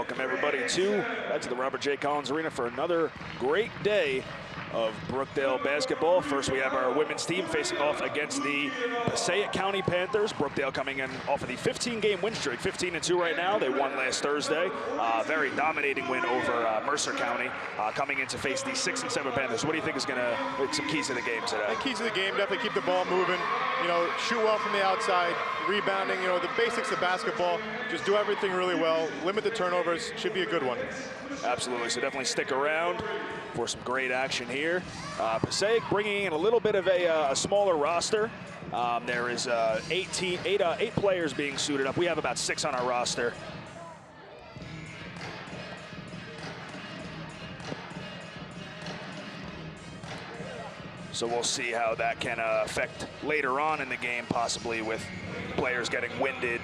Welcome everybody back to the Robert J. Collins Arena for another great day of Brookdale basketball. First, we have our women's team facing off against the Passaic County Panthers. Brookdale coming in off of the 15-game win streak, 15-2 right now. They won last Thursday. Very dominating win over Mercer County, coming in to face the 6-7 Panthers. What do you think is going to make some keys to the game today? The keys to the game, definitely keep the ball moving. You know, shoot well from the outside, rebounding. You know, the basics of basketball. Just do everything really well. Limit the turnovers. Should be a good one. Absolutely. So definitely stick around for some great action here. Passaic bringing in a little bit of a smaller roster. There is 8 players being suited up. We have about 6 on our roster. So we'll see how that can affect later on in the game, possibly with players getting winded,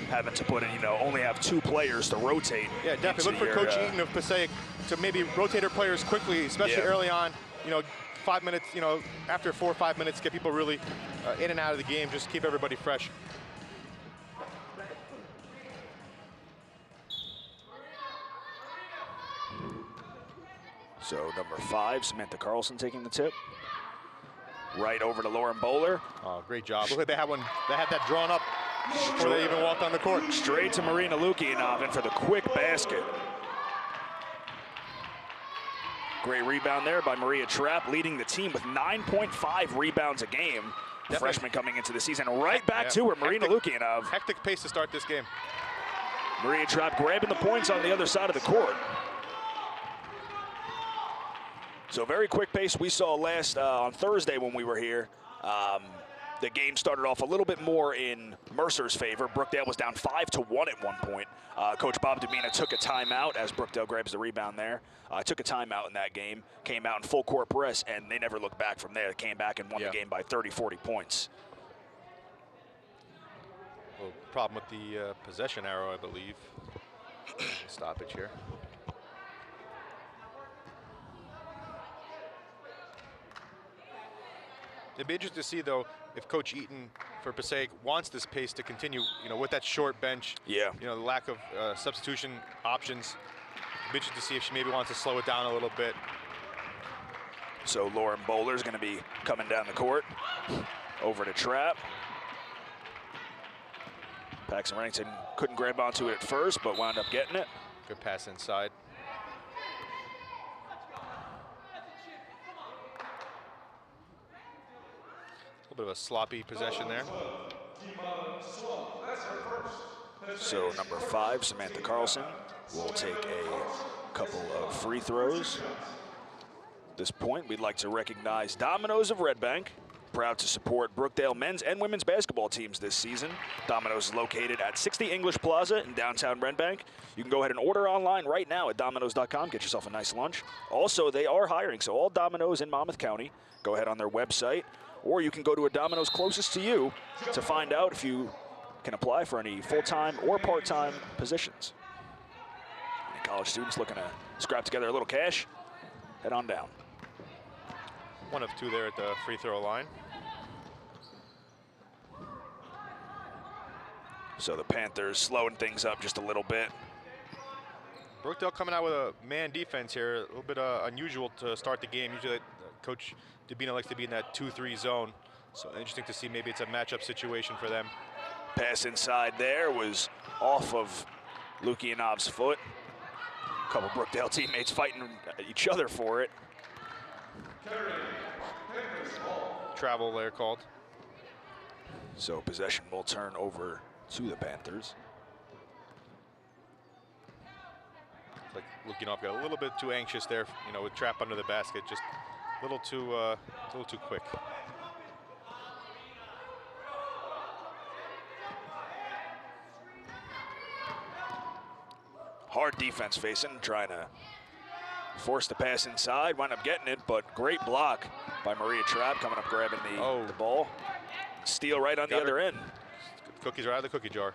having to put in, only have 2 players to rotate. Yeah, definitely look for Coach Eaton of Passaic to maybe rotate her players quickly, especially early on. 5 minutes, after 4 or 5 minutes, get people really in and out of the game, just keep everybody fresh. So number 5, Samantha Carlson taking the tip. Right over to Lauren Bowler. Oh, great job. Look like they had that drawn up before they even walked on the court. Straight to Marina Lukianov in for the quick basket. Great rebound there by Maria Trapp, leading the team with 9.5 rebounds a game. The freshman coming into the season. Right back to her, Marina Lukianov. Hectic pace to start this game. Maria Trapp grabbing the points on the other side of the court. So very quick pace. We saw last on Thursday when we were here. The game started off a little bit more in Mercer's favor. Brookdale was down 5-1 at one point. Coach Bob Dubina took a timeout as Brookdale grabs the rebound there. Took a timeout in that game, came out in full court press, and they never looked back from there. They came back and won the game by 30, 40 points. Well, problem with the possession arrow, I believe. Stoppage here. It'd be interesting to see, though, if Coach Eaton for Passaic wants this pace to continue, with that short bench. Yeah. The lack of substitution options. It'd be interesting to see if she maybe wants to slow it down a little bit. So Lauren Bowler's going to be coming down the court. Over to Trapp. Paxton Remington couldn't grab onto it at first, but wound up getting it. Good pass inside. A bit of a sloppy possession there. So number 5, Samantha Carlson, will take a couple of free throws. At this point, we'd like to recognize Domino's of Red Bank. Proud to support Brookdale men's and women's basketball teams this season. Domino's is located at 60 English Plaza in downtown Red Bank. You can go ahead and order online right now at Domino's.com. Get yourself a nice lunch. Also, they are hiring, so all Domino's in Monmouth County, go ahead on their website, or you can go to a Domino's closest to you to find out if you can apply for any full-time or part-time positions. Any college students looking to scrap together a little cash, head on down. 1 of 2 there at the free throw line. So the Panthers slowing things up just a little bit. Brookdale coming out with a man defense here, a little bit unusual to start the game. Usually Coach Dubina likes to be in that 2-3 zone. So interesting to see, maybe it's a matchup situation for them. Pass inside there was off of Lukianov's foot. A couple Brookdale teammates fighting each other for it. Travel there called. So possession will turn over to the Panthers. Like Lukianov got a little bit too anxious there, with Trapp under the basket, just a little too quick. Hard defense facing, trying to force the pass inside, wound up getting it, but great block by Maria Trapp, coming up grabbing the ball. Steal right on the other end. Cookies are out of the cookie jar.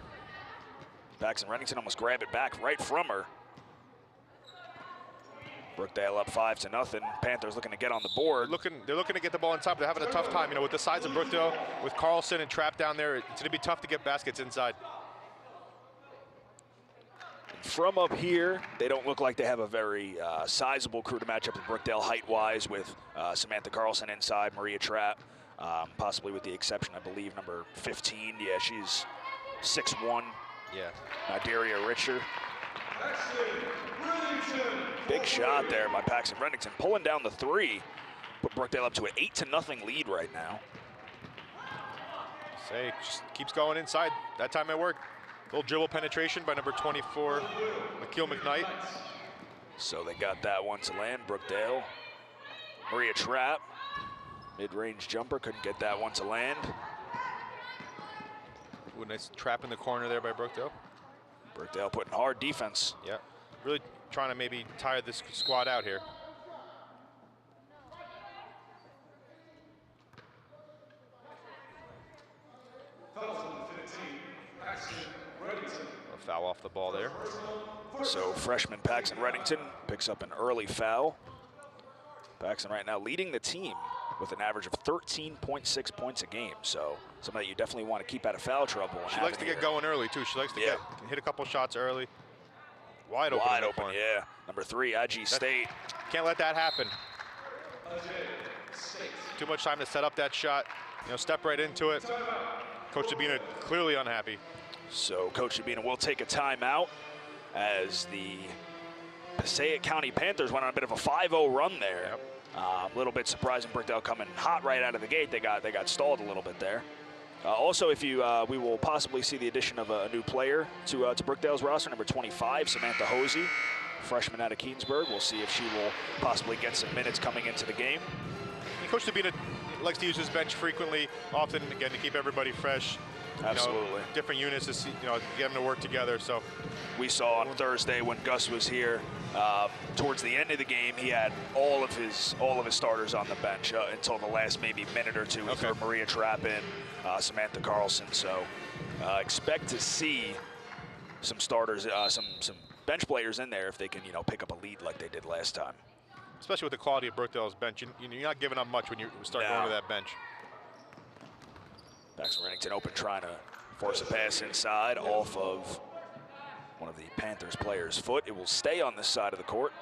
Paxton Remington almost grabbed it back right from her. Brookdale up 5-0. Panthers looking to get on the board. They're looking to get the ball inside, but they're having a tough time. With the size of Brookdale, with Carlson and Trapp down there, it's going to be tough to get baskets inside. from up here, they don't look like they have a very sizable crew to match up with Brookdale height-wise, with Samantha Carlson inside, Maria Trapp, possibly with the exception, I believe, number 15. Yeah, she's 6'1". Yeah. Daria Richer. Big shot there by Paxton Reddington, pulling down the 3. Put Brookdale up to an 8-0 lead right now. Say, just keeps going inside. That time it worked. Little dribble penetration by number 24, Akil McKnight. So they got that one to land, Brookdale. Maria Trapp, mid-range jumper, couldn't get that one to land. Ooh, nice trap in the corner there by Brookdale. Brookdale putting hard defense. Yeah, really trying to maybe tire this squad out here. A foul off the ball there. So freshman Paxton Reddington picks up an early foul. Paxton right now leading the team with an average of 13.6 points a game. So something that you definitely want to keep out of foul trouble. She likes to get going early too. She likes to hit a couple shots early. Wide open. Wide open, yeah. Number 3, IG State. Can't let that happen. Too much time to set up that shot. You know, step right into it. Coach Dabina clearly unhappy. So Coach Dabina will take a timeout as the Passaic County Panthers went on a bit of a 5-0 run there. Yep. A little bit surprising, Brookdale coming hot right out of the gate. They got stalled a little bit there. Also, if you we will possibly see the addition of a new player to Brookdale's roster, number 25, Samantha Hosey, freshman out of Keensburg. We'll see if she will possibly get some minutes coming into the game. Coach Dabina likes to use his bench frequently, often, again, to keep everybody fresh. Absolutely. You know, different units to see, get them to work together. So we saw on Thursday when Gus was here, towards the end of the game, he had all of his starters on the bench until the last maybe minute or two for Maria Trapp and Samantha Carlson. So expect to see some starters, some bench players in there if they can pick up a lead like they did last time. Especially with the quality of Brookdale's bench, you're not giving up much when you start going to that bench. Paxton Reddington open, trying to force a pass inside off of one of the Panthers players' foot. It will stay on this side of the court.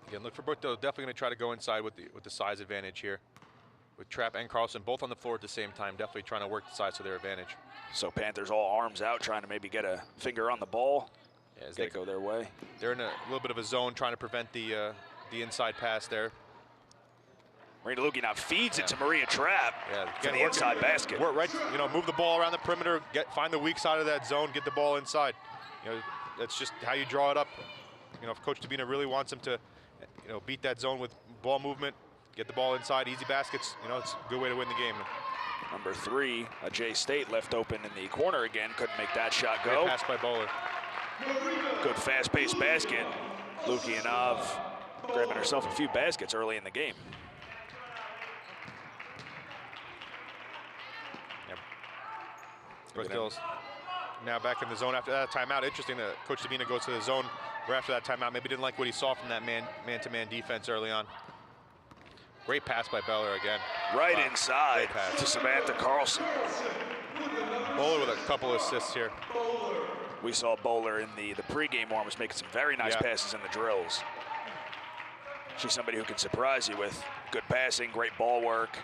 Again, look for Brookdale. Definitely going to try to go inside with the size advantage here, with Trapp and Carlson both on the floor at the same time. Definitely trying to work the sides to their advantage. So Panthers all arms out, trying to maybe get a finger on the ball. Yeah, as they go their way. They're in a little bit of a zone, trying to prevent the inside pass there. Marina Lukey now feeds it to Maria Trapp to the inside basket. Work right, move the ball around the perimeter, find the weak side of that zone, get the ball inside. That's just how you draw it up. If Coach Dabina really wants him to, beat that zone with ball movement, get the ball inside, easy baskets. It's a good way to win the game. Number 3, J State left open in the corner again, couldn't make that shot go. Great pass by Bowler. Good fast-paced basket. Lukianov grabbing herself a few baskets early in the game. Brookdale's now back in the zone after that timeout. Interesting that Coach Dabina goes to the zone right after that timeout. Maybe didn't like what he saw from that man-to-man defense early on. Great pass by Beller again. Right inside to Samantha Carlson. Bowler with a couple assists here. We saw Bowler in the pregame warm was making some very nice passes in the drills. She's somebody who can surprise you with good passing, great ball work.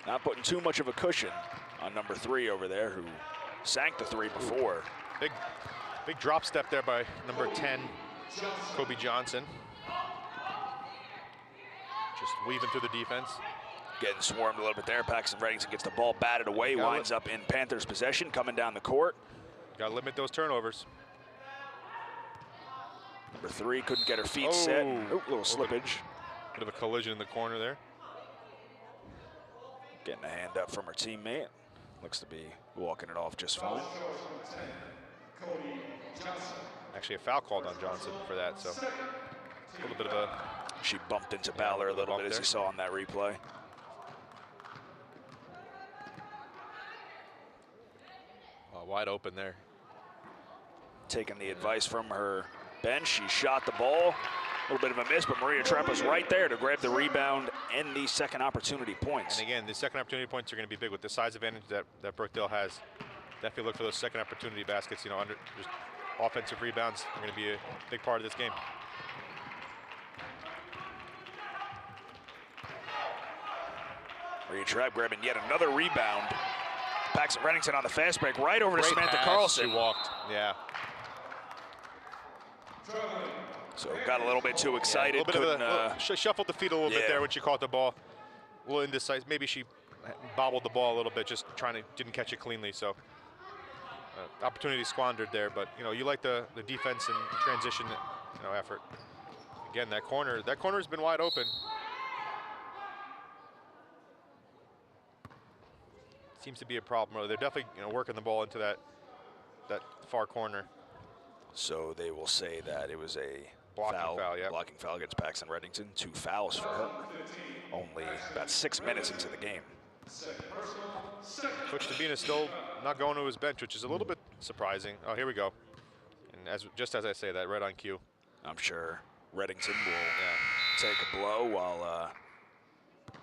Not putting too much of a cushion on number 3 over there, who sank the 3 before. Big drop step there by number 10, Kobe Johnson. Just weaving through the defense. Getting swarmed a little bit there. Paxton Reddington gets the ball batted away, winds up in Panthers possession, coming down the court. Got to limit those turnovers. Number 3 couldn't get her feet set. Oh, little slippage. Bit of a collision in the corner there. Getting a hand up from her teammate. Looks to be walking it off just fine. Actually, a foul called on Johnson for that, so a little bit of a... She bumped into Ballard a little bit, as you saw on that replay. Wide open there. Taking the advice from her bench, she shot the ball. A little bit of a miss, but Maria Trapp was right there to grab the rebound and the second opportunity points. And again, the second opportunity points are going to be big with the size advantage that Brookdale has. Definitely look for those second opportunity baskets. You know, under just offensive rebounds are going to be a big part of this game. Maria Trapp grabbing yet another rebound. Paxton Reddington on the fast break right over to Great Samantha pass. Carlson. She walked, yeah. So got a little bit too excited. Yeah, a little bit of a, shuffled the feet a little bit there when she caught the ball. A little indecisive. Maybe she bobbled the ball a little bit, just didn't catch it cleanly. So opportunity squandered there. But you know, you like the defense and transition, you know, effort. Again, that corner has been wide open. Seems to be a problem. They're definitely, you know, working the ball into that far corner. So they will say that it was a blocking foul, yeah. Blocking foul against Paxton Reddington. 2 fouls for her. Only about 6 minutes into the game. Coach Dabina still not going to his bench, which is a little bit surprising. Oh, here we go. And just as I say that, right on cue. I'm sure Reddington will take a blow while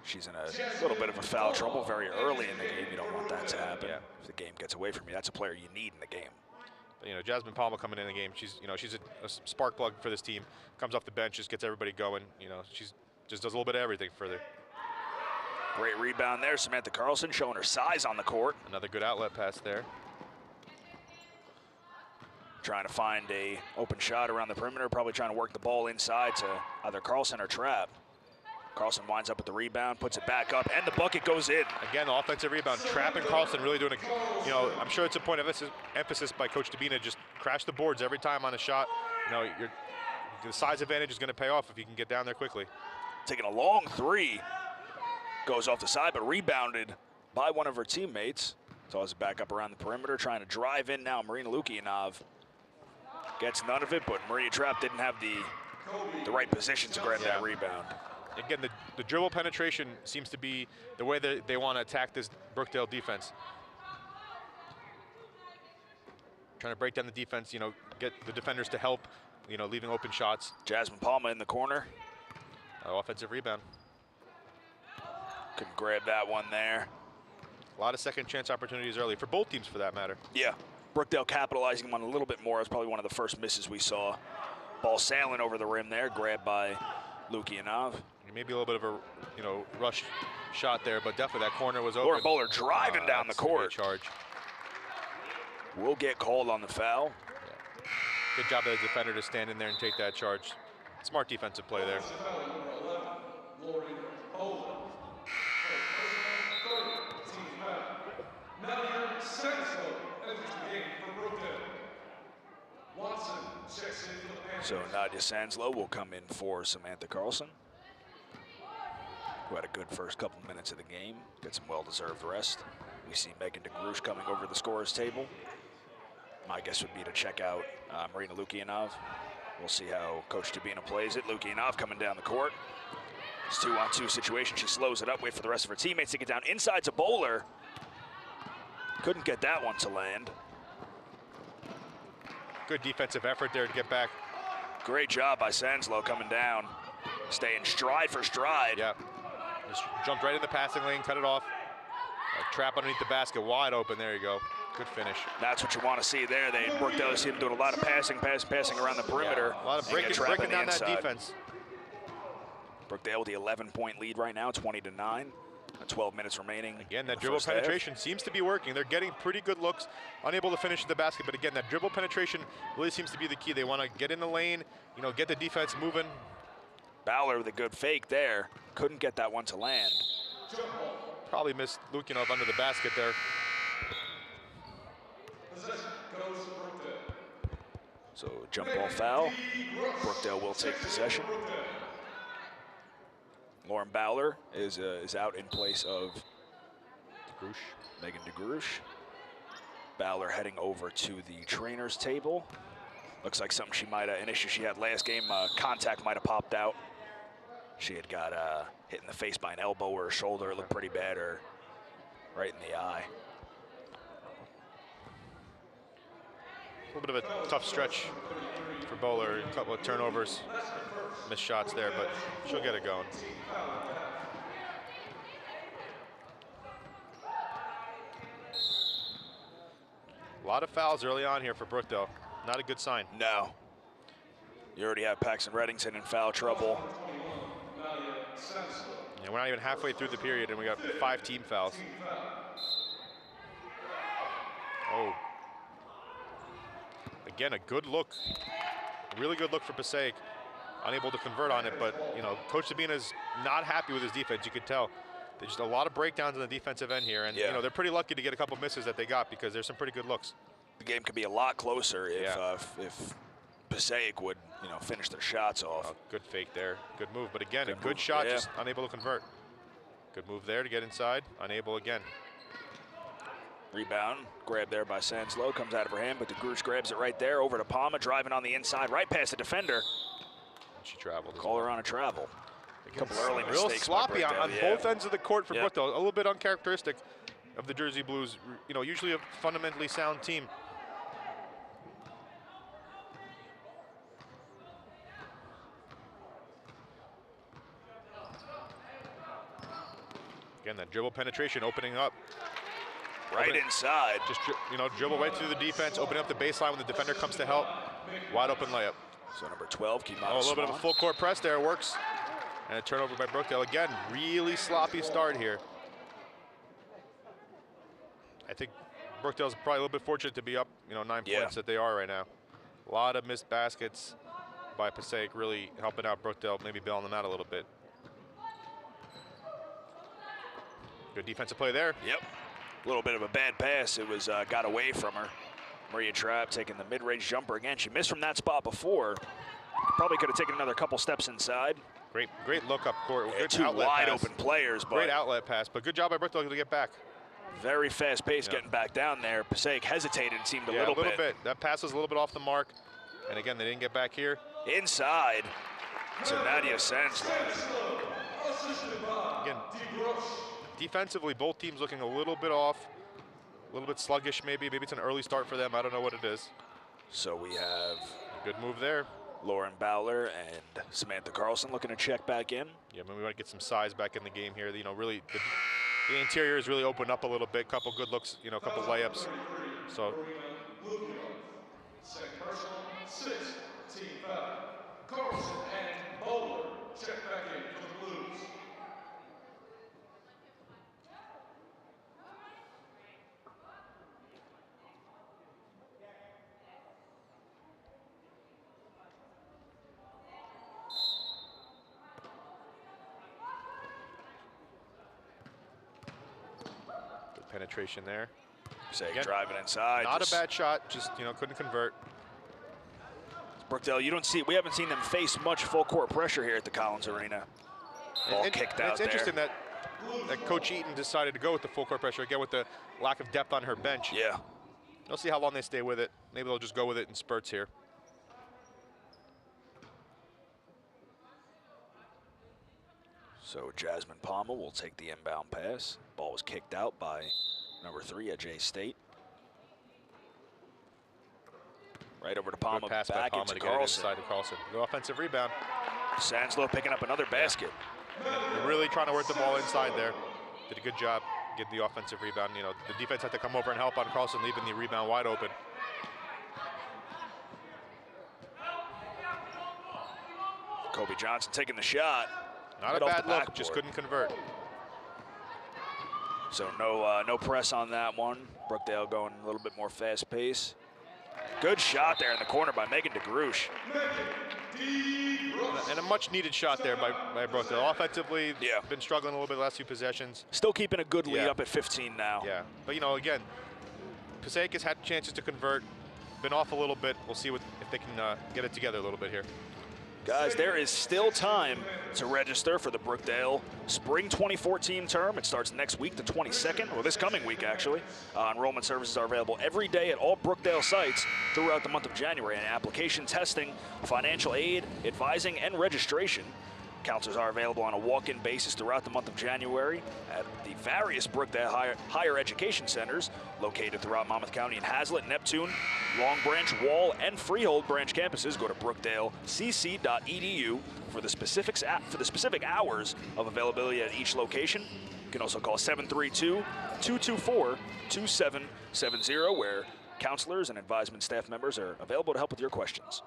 she's in a little bit of a foul trouble very early in the game. You don't want that to happen. Yeah. If the game gets away from you, that's a player you need in the game. But, you know, Jasmine Palma coming in the game, she's a spark plug for this team. Comes off the bench, just gets everybody going. You know, she's just does a little bit of everything further. Great rebound there. Samantha Carlson showing her size on the court. Another good outlet pass there. Trying to find a open shot around the perimeter, probably trying to work the ball inside to either Carlson or Trapp. Carlson winds up with the rebound, puts it back up, and the bucket goes in. Again, the offensive rebound. Trapp and Carlson really doing you know, I'm sure it's a point of emphasis by Coach Dabina, just crash the boards every time on a shot. You know, the size advantage is going to pay off if you can get down there quickly. Taking a long three. Goes off the side, but rebounded by one of her teammates. Tosses it back up around the perimeter, trying to drive in now. Marina Lukianov gets none of it, but Maria Trapp didn't have the right position to grab that rebound. Again, the dribble penetration seems to be the way that they want to attack this Brookdale defense. Trying to break down the defense, you know, get the defenders to help, you know, leaving open shots. Jasmine Palma in the corner. Offensive rebound. Couldn't grab that one there. A lot of second chance opportunities early for both teams, for that matter. Yeah, Brookdale capitalizing on a little bit more. It was probably one of the first misses we saw. Ball sailing over the rim there, grabbed by Lukianov. Maybe a little bit of a, you know, rush shot there, but definitely that corner was open. Laura Bowler driving down the court. Charge. Will get called on the foul. Yeah. Good job of the defender to stand in there and take that charge. Smart defensive play there. So Nadia Sanslow will come in for Samantha Carlson, who had a good first couple minutes of the game, get some well-deserved rest. We see Megan DeGroosh coming over the scorer's table. My guess would be to check out Marina Lukianov. We'll see how Coach Dabina plays it. Lukianov coming down the court. It's 2-on-2 situation. She slows it up, wait for the rest of her teammates to get down inside to Bowler. Couldn't get that one to land. Good defensive effort there to get back. Great job by Sanslow coming down, staying stride for stride. Yeah, just jumped right in the passing lane, cut it off. Trap underneath the basket, wide open. There you go. Good finish. That's what you want to see there. Brookdale seemed doing a lot of passing around the perimeter. Yeah, a lot of breaking down that defense. Brookdale with the 11-point lead right now, 20-9. 12 minutes remaining. Again, that dribble penetration seems to be working. They're getting pretty good looks, unable to finish the basket. But again, that dribble penetration really seems to be the key. They want to get in the lane, you know, get the defense moving. Bowler with a good fake there. Couldn't get that one to land. Probably missed Lukianov under the basket there. So jump ball foul. Brookdale will take possession. Lauren Bowler is out in place of Megan DeGroosh. Bowler heading over to the trainer's table. Looks like something she might have, an issue she had last game, contact might have popped out. She had got hit in the face by an elbow or a shoulder. It looked pretty bad, or right in the eye. A little bit of a tough stretch for Bowler. A couple of turnovers, missed shots there, but she'll get it going. A lot of fouls early on here for Brookdale. Not a good sign. No. You already have Paxton Reddington in foul trouble. Yeah, we're not even halfway through the period, and we got 5 team fouls. Oh. Again, a good look. A really good look for Passaic. Unable to convert on it, but, you know, Coach Sabina is not happy with his defense. You could tell. There's just a lot of breakdowns on the defensive end here, and, you know, they're pretty lucky to get a couple misses that they got because there's some pretty good looks. The game could be a lot closer if Passaic would, you know, finish their shots off. Oh, good fake there. Good move. But again, a good shot, just unable to convert. Good move there to get inside. Unable again. Rebound, grab there by Sanslow. Comes out of her hand, but DeGrush grabs it right there. Over to Palma, driving on the inside, right past the defender. She traveled. Call her on a travel. A couple early real mistakes. Sloppy on both ends of the court for Brookdale. A little bit uncharacteristic of the Jersey Blues. You know, usually a fundamentally sound team. Again, that dribble penetration opening up. Right inside. Just, you know, dribble right through the defense, opening up the baseline when the defender comes to help. Wide open layup. So number 12, keep a little bit of a full court press there, works. And a turnover by Brookdale. Again, really sloppy start here. I think Brookdale's probably a little bit fortunate to be up, you know, 9 points that they are right now. A lot of missed baskets by Passaic, really helping out Brookdale, maybe bailing them out a little bit. Good defensive play there. Yep. A little bit of a bad pass. It was got away from her. Maria Trapp taking the mid-range jumper again. She missed from that spot before. Probably could have taken another couple steps inside. Great look up court. Good two wide open players. Great outlet pass, but good job by Brookdale to get back. Very fast pace getting back down there. Passaic hesitated and seemed a little bit. That pass was a little bit off the mark. And again, they didn't get back here. Inside to Nadia Sanslow. Again, defensively, both teams looking a little bit off, a little bit sluggish maybe. Maybe it's an early start for them. I don't know what it is. So we have a good move there. Lauren Bowler and Samantha Carlson looking to check back in. Yeah, maybe we want to get some size back in the game here. You know, really, the interior is really opened up a little bit. Couple good looks, you know, a couple layups. So. Carlson and Bowler check back in for the Blues. Good penetration there. Passaic driving inside. Not a bad shot, just, you know, couldn't convert. Brookdale, we haven't seen them face much full court pressure here at the Collins Arena. Ball kicked out. It's interesting that Coach Eaton decided to go with the full court pressure again with the lack of depth on her bench. Yeah. We'll see how long they stay with it. Maybe they'll just go with it in spurts here. So Jasmine Palma will take the inbound pass. Ball was kicked out by number 3 at J State. Right over to Palma, good pass back by Palma into to Carlson. Get it inside to Carlson. Good offensive rebound. Sanslow picking up another basket. They're really trying to work the ball inside there. Did a good job getting the offensive rebound. You know, the defense had to come over and help on Carlson, leaving the rebound wide open. Kobe Johnson taking the shot. Not a bad look, just couldn't convert. So no press on that one. Brookdale going a little bit more fast pace. Good shot there in the corner by Megan DeGrush. And a much needed shot there by Brookdale. Offensively, been struggling a little bit the last few possessions. Still keeping a good lead up at 15 now. Yeah, but you know, again, Passaic has had chances to convert, been off a little bit. We'll see if they can get it together a little bit here. Guys, there is still time to register for the Brookdale Spring 2014 term. It starts next week, the 22nd, or this coming week, actually. Enrollment services are available every day at all Brookdale sites throughout the month of January. And application, testing, financial aid, advising, and registration Counselors are available on a walk-in basis throughout the month of January at the various Brookdale higher education centers located throughout Monmouth County in Hazlet, Neptune, Long Branch, Wall, and Freehold branch campuses. Go to brookdalecc.edu for the specific hours of availability at each location. You can also call 732-224-2770, where counselors and advisement staff members are available to help with your questions.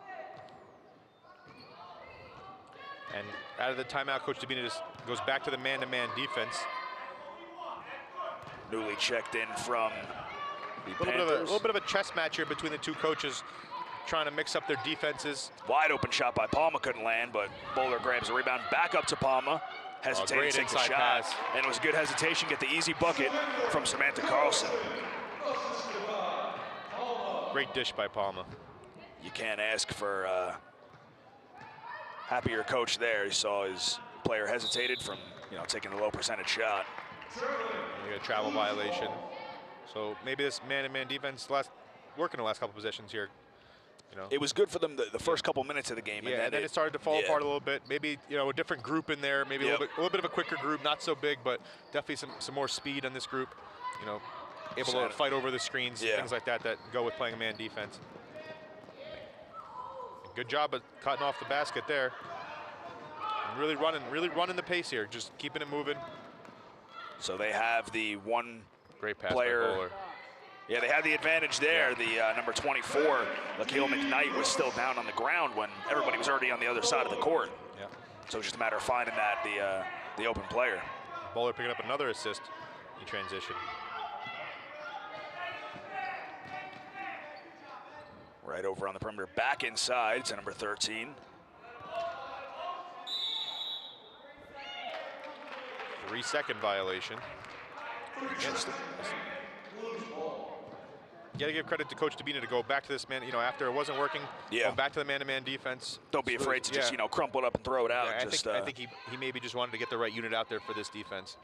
And out of the timeout, Coach Dabina just goes back to the man-to-man defense. Newly checked in from the A little bit of a chess match here between the two coaches, trying to mix up their defenses. Wide open shot by Palma, couldn't land, but Bowler grabs the rebound back up to Palma. Hesitated to take the shot, pass. And it was a good hesitation, get the easy bucket from Samantha Carlson. Great dish by Palma. You can't ask for happier coach there. He saw his player hesitated from, taking a low percentage shot. You got a travel violation. So maybe this man-to-man defense working the last couple possessions here. It was good for them the first couple minutes of the game. Yeah, and then it started to fall apart a little bit. Maybe a different group in there. Maybe a little bit of a quicker group, not so big, but definitely some more speed on this group. Able to fight over the screens, things like that go with playing a man defense. Good job of cutting off the basket there. And really running the pace here, just keeping it moving. So they have the one great pass player. By Bowler. Yeah, they had the advantage there. The number 24, Lakeil McKnight, was still down on the ground when everybody was already on the other side of the court. Yeah. So it's just a matter of finding the open player. Bowler picking up another assist in transition. Right over on the perimeter, back inside to number 13. Three-second violation. You got to give credit to Coach Dabina to go back to this man, after it wasn't working, go back to the man-to-man defense. Don't be afraid to just, crumple it up and throw it out. Yeah, I think he maybe just wanted to get the right unit out there for this defense.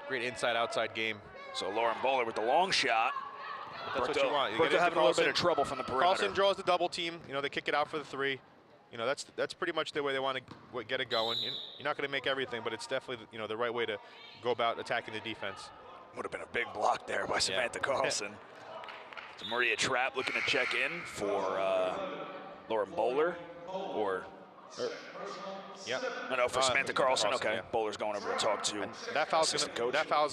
Great inside-outside game. So Lauren Bowler with the long shot. That's what you want. Brookdale having a little bit of trouble from the perimeter. Carlson draws the double team. They kick it out for the three. That's pretty much the way they want to get it going. You're not going to make everything, but it's definitely the right way to go about attacking the defense. Would have been a big block there by Samantha Carlson. So Maria Trapp looking to check in for Lauren Bowler, No, for Samantha Carlson. Okay, yeah. Bowler's going over to talk to that foul's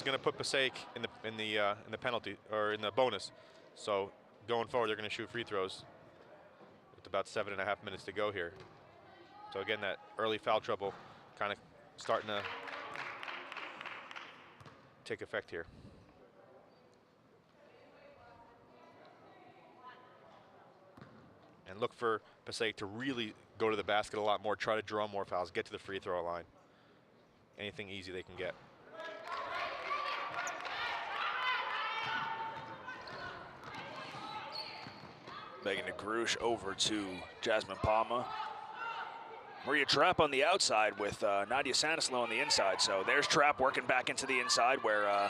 going to put Passaic in the penalty or in the bonus. So going forward, they're going to shoot free throws. With about 7.5 minutes to go here. So again, that early foul trouble kind of starting to take effect here. And look for Passaic to really go to the basket a lot more, try to draw more fouls, get to the free throw line. Anything easy they can get. Megan DeGrush over to Jasmine Palma. Maria Trapp on the outside with Nadia Sanislo on the inside. So there's Trapp working back into the inside where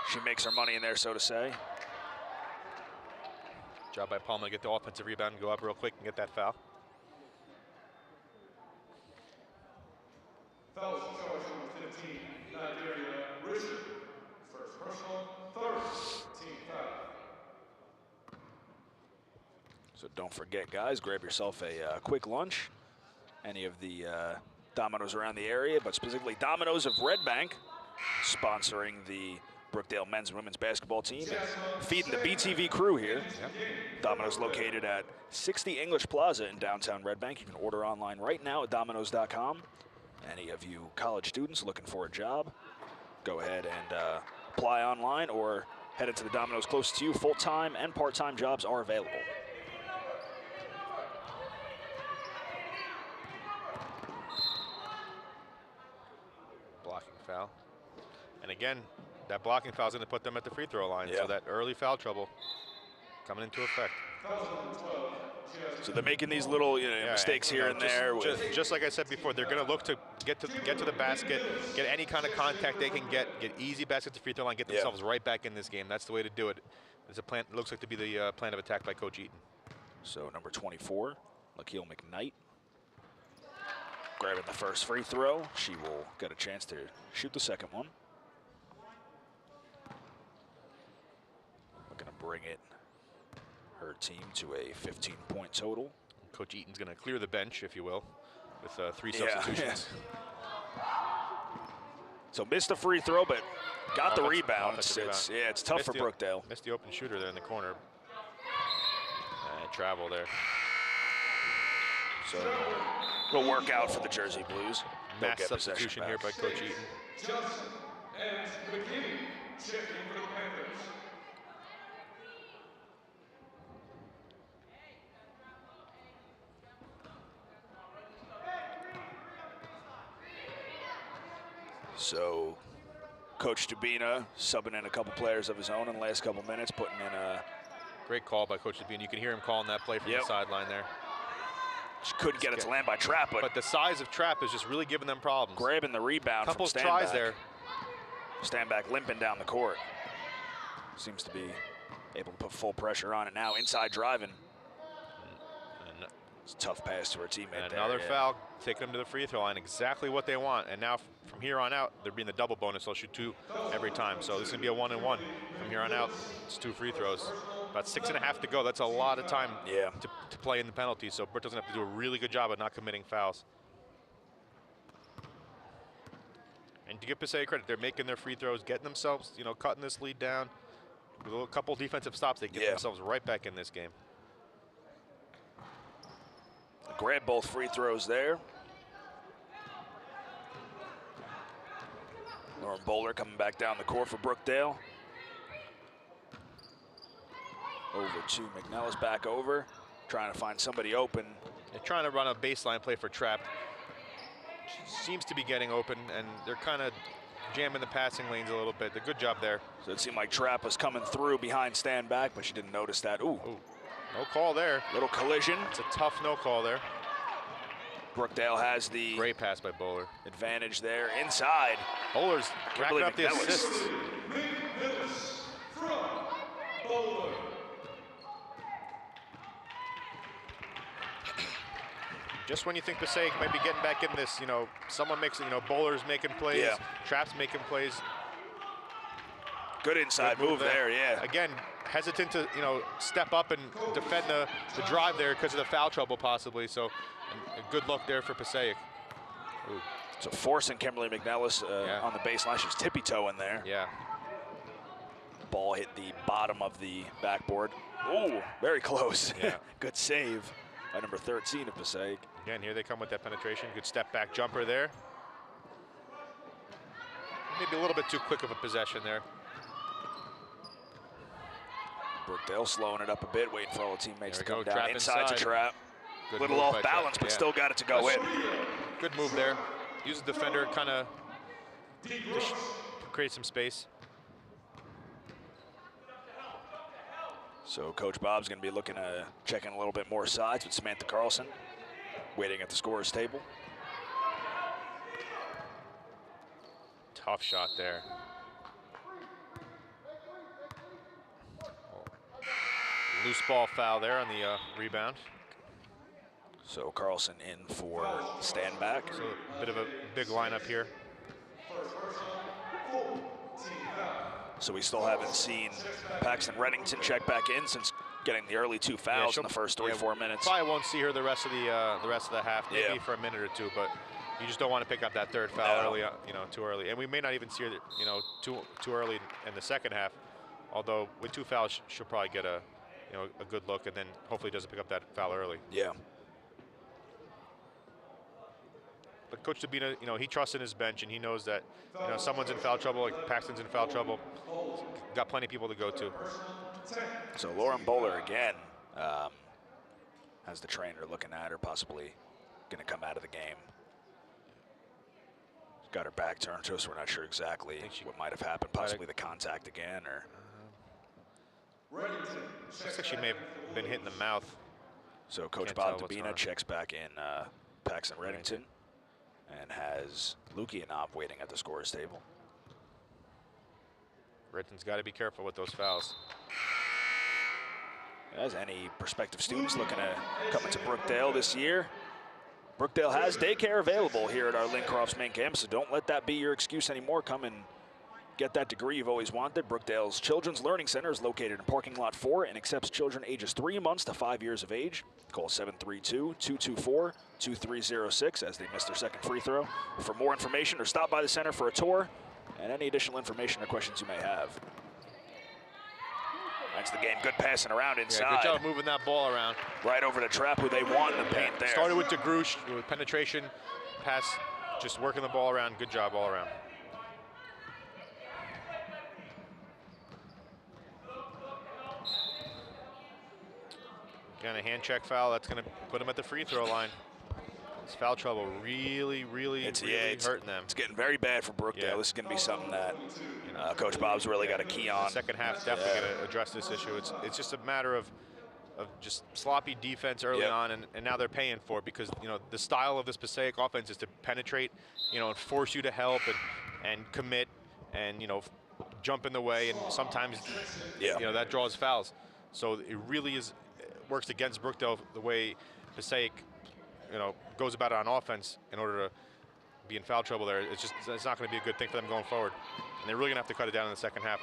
she makes her money in there, so to say. Job by Palma to get the offensive rebound and go up real quick and get that foul. Foul situation with 15, Nigeria Richard. First personal, third team foul. So don't forget, guys, grab yourself a quick lunch. Any of the Domino's around the area, but specifically Domino's of Red Bank, sponsoring the Brookdale men's and women's basketball team and feeding the BTV crew here. Yep. Domino's located at 60 English Plaza in downtown Red Bank. You can order online right now at Domino's.com. Any of you college students looking for a job, go ahead and apply online or head into the Domino's closest to you. Full-time and part-time jobs are available. Blocking foul. And again, that blocking foul is going to put them at the free throw line. Yeah. So that early foul trouble coming into effect. So they're making these little mistakes here and there. Just like I said before, they're going to look to get to the basket, get any kind of contact they can get easy baskets to free throw line, get themselves right back in this game. That's the way to do it. It's a plan. It looks like to be the plan of attack by Coach Eaton. So number 24, Lakeel McKnight, grabbing the first free throw. She will get a chance to shoot the second one. Looking to bring it, her team, to a 15-point total. Coach Eaton's going to clear the bench, if you will, with 3 substitutions. So missed the free throw, but got the rebound. Rebound. It's tough for Brookdale. Missed the open shooter there in the corner. Travel there. So it'll work out for the Jersey Blues. They'll Mass get substitution here by Coach Eaton. Johnson and McKinney checking for the Panthers. So Coach Dubina subbing in a couple players of his own in the last couple minutes, putting in a great call by Coach Dubina. You can hear him calling that play from the sideline there. Just couldn't get it to land by Trapp, but the size of Trapp is just really giving them problems. Grabbing the rebound. Couple from tries there. Standback limping down the court. Seems to be able to put full pressure on it now. Inside driving. It's a tough pass to her teammate. Another foul, taking them to the free throw line. Exactly what they want. And now from here on out, they're being the double bonus. They'll shoot 2 every time. So this is gonna be a 1-and-1. From here on out, it's 2 free throws. About 6.5 to go. That's a lot of time to play in the penalty. So Britt doesn't have to do a really good job of not committing fouls. And to give Passaic credit, they're making their free throws, getting themselves, cutting this lead down. With a couple defensive stops, they get themselves right back in this game. Grab both free throws there. Lauren Bowler coming back down the court for Brookdale. Over to McNellis, back over, trying to find somebody open. They're trying to run a baseline play for Trapp. Seems to be getting open, and they're kind of jamming the passing lanes a little bit. A good job there. So it seemed like Trapp was coming through behind Standback, but she didn't notice that. Ooh. No call there. Little collision. It's a tough no call there. Brookdale has the great pass by Bowler. Advantage there inside. Bowler's racking up the assists. From Bowler. Just when you think Passaic might be getting back in this, someone makes it, Bowler's making plays, Trapp's making plays. Good inside move there, Again, hesitant to, step up and defend the drive there because of the foul trouble possibly. So a good look there for Passaic. Ooh. So forcing Kimberly McNellis on the baseline. She's tippy-toeing there. Yeah. Ball hit the bottom of the backboard. Ooh, very close. Yeah. Good save by number 13 of Passaic. Again, here they come with that penetration. Good step back jumper there. Maybe a little bit too quick of a possession there. Brookdale slowing it up a bit, waiting for all the teammates to come down. down. Inside to Trapp. Good little off balance, but still got it to go in. Good move there. Use the defender, kind of create some space. So Coach Bob's going to be looking to check in a little bit more sides with Samantha Carlson, waiting at the scorer's table. Tough shot there. Loose ball foul there on the rebound. So Carlson in for Standback. So a bit of a big lineup here. So we still haven't seen Paxton Reddington check back in since getting the early 2 fouls in the first 3-4 minutes. Probably won't see her the rest of the half, maybe for a minute or two, but you just don't want to pick up that third foul early, too early. And we may not even see her, too early in the second half. Although with 2 fouls, she'll probably get a good look, and then hopefully doesn't pick up that foul early. Yeah. But Coach Dubina, he trusts in his bench, and he knows that, someone's in foul trouble, like Paxton's in foul trouble. Got plenty of people to go to. So Lauren Bowler again has the trainer looking at her, possibly going to come out of the game. She's got her back turned to us. We're not sure exactly what might have happened. Possibly the contact again, or. Looks like she may have been hit in the mouth. So Coach Bob Dubina checks back in Paxton Reddington and has Lukianov waiting at the scorer's table. Reddington's got to be careful with those fouls. As any prospective students looking to come into Brookdale this year, Brookdale has daycare available here at our Lincroft's main campus, so don't let that be your excuse anymore. Come and get that degree you've always wanted. Brookdale's Children's Learning Center is located in parking lot 4 and accepts children ages 3 months to 5 years of age. Call 732-224-2306 as they miss their second free throw. For more information or stop by the center for a tour and any additional information or questions you may have. That's the game. Good passing around inside. Yeah, good job moving that ball around. Right over to Trap, who they want in the paint there. Started with DeGroosh with penetration, pass, just working the ball around. Good job all around. Again, a hand check foul. That's going to put him at the free throw line. It's foul trouble really hurting them. It's getting very bad for Brookdale. Yeah. This is going to be something that Coach Bob's really got a key on. Second half definitely going to address this issue. It's just a matter of just sloppy defense early on, and now they're paying for it because the style of this Passaic offense is to penetrate, and force you to help and commit and jump in the way, and sometimes that draws fouls. So it really works against Brookdale the way Passaic goes about it on offense in order to be in foul trouble there. It's not going to be a good thing for them going forward. And they're really going to have to cut it down in the second half.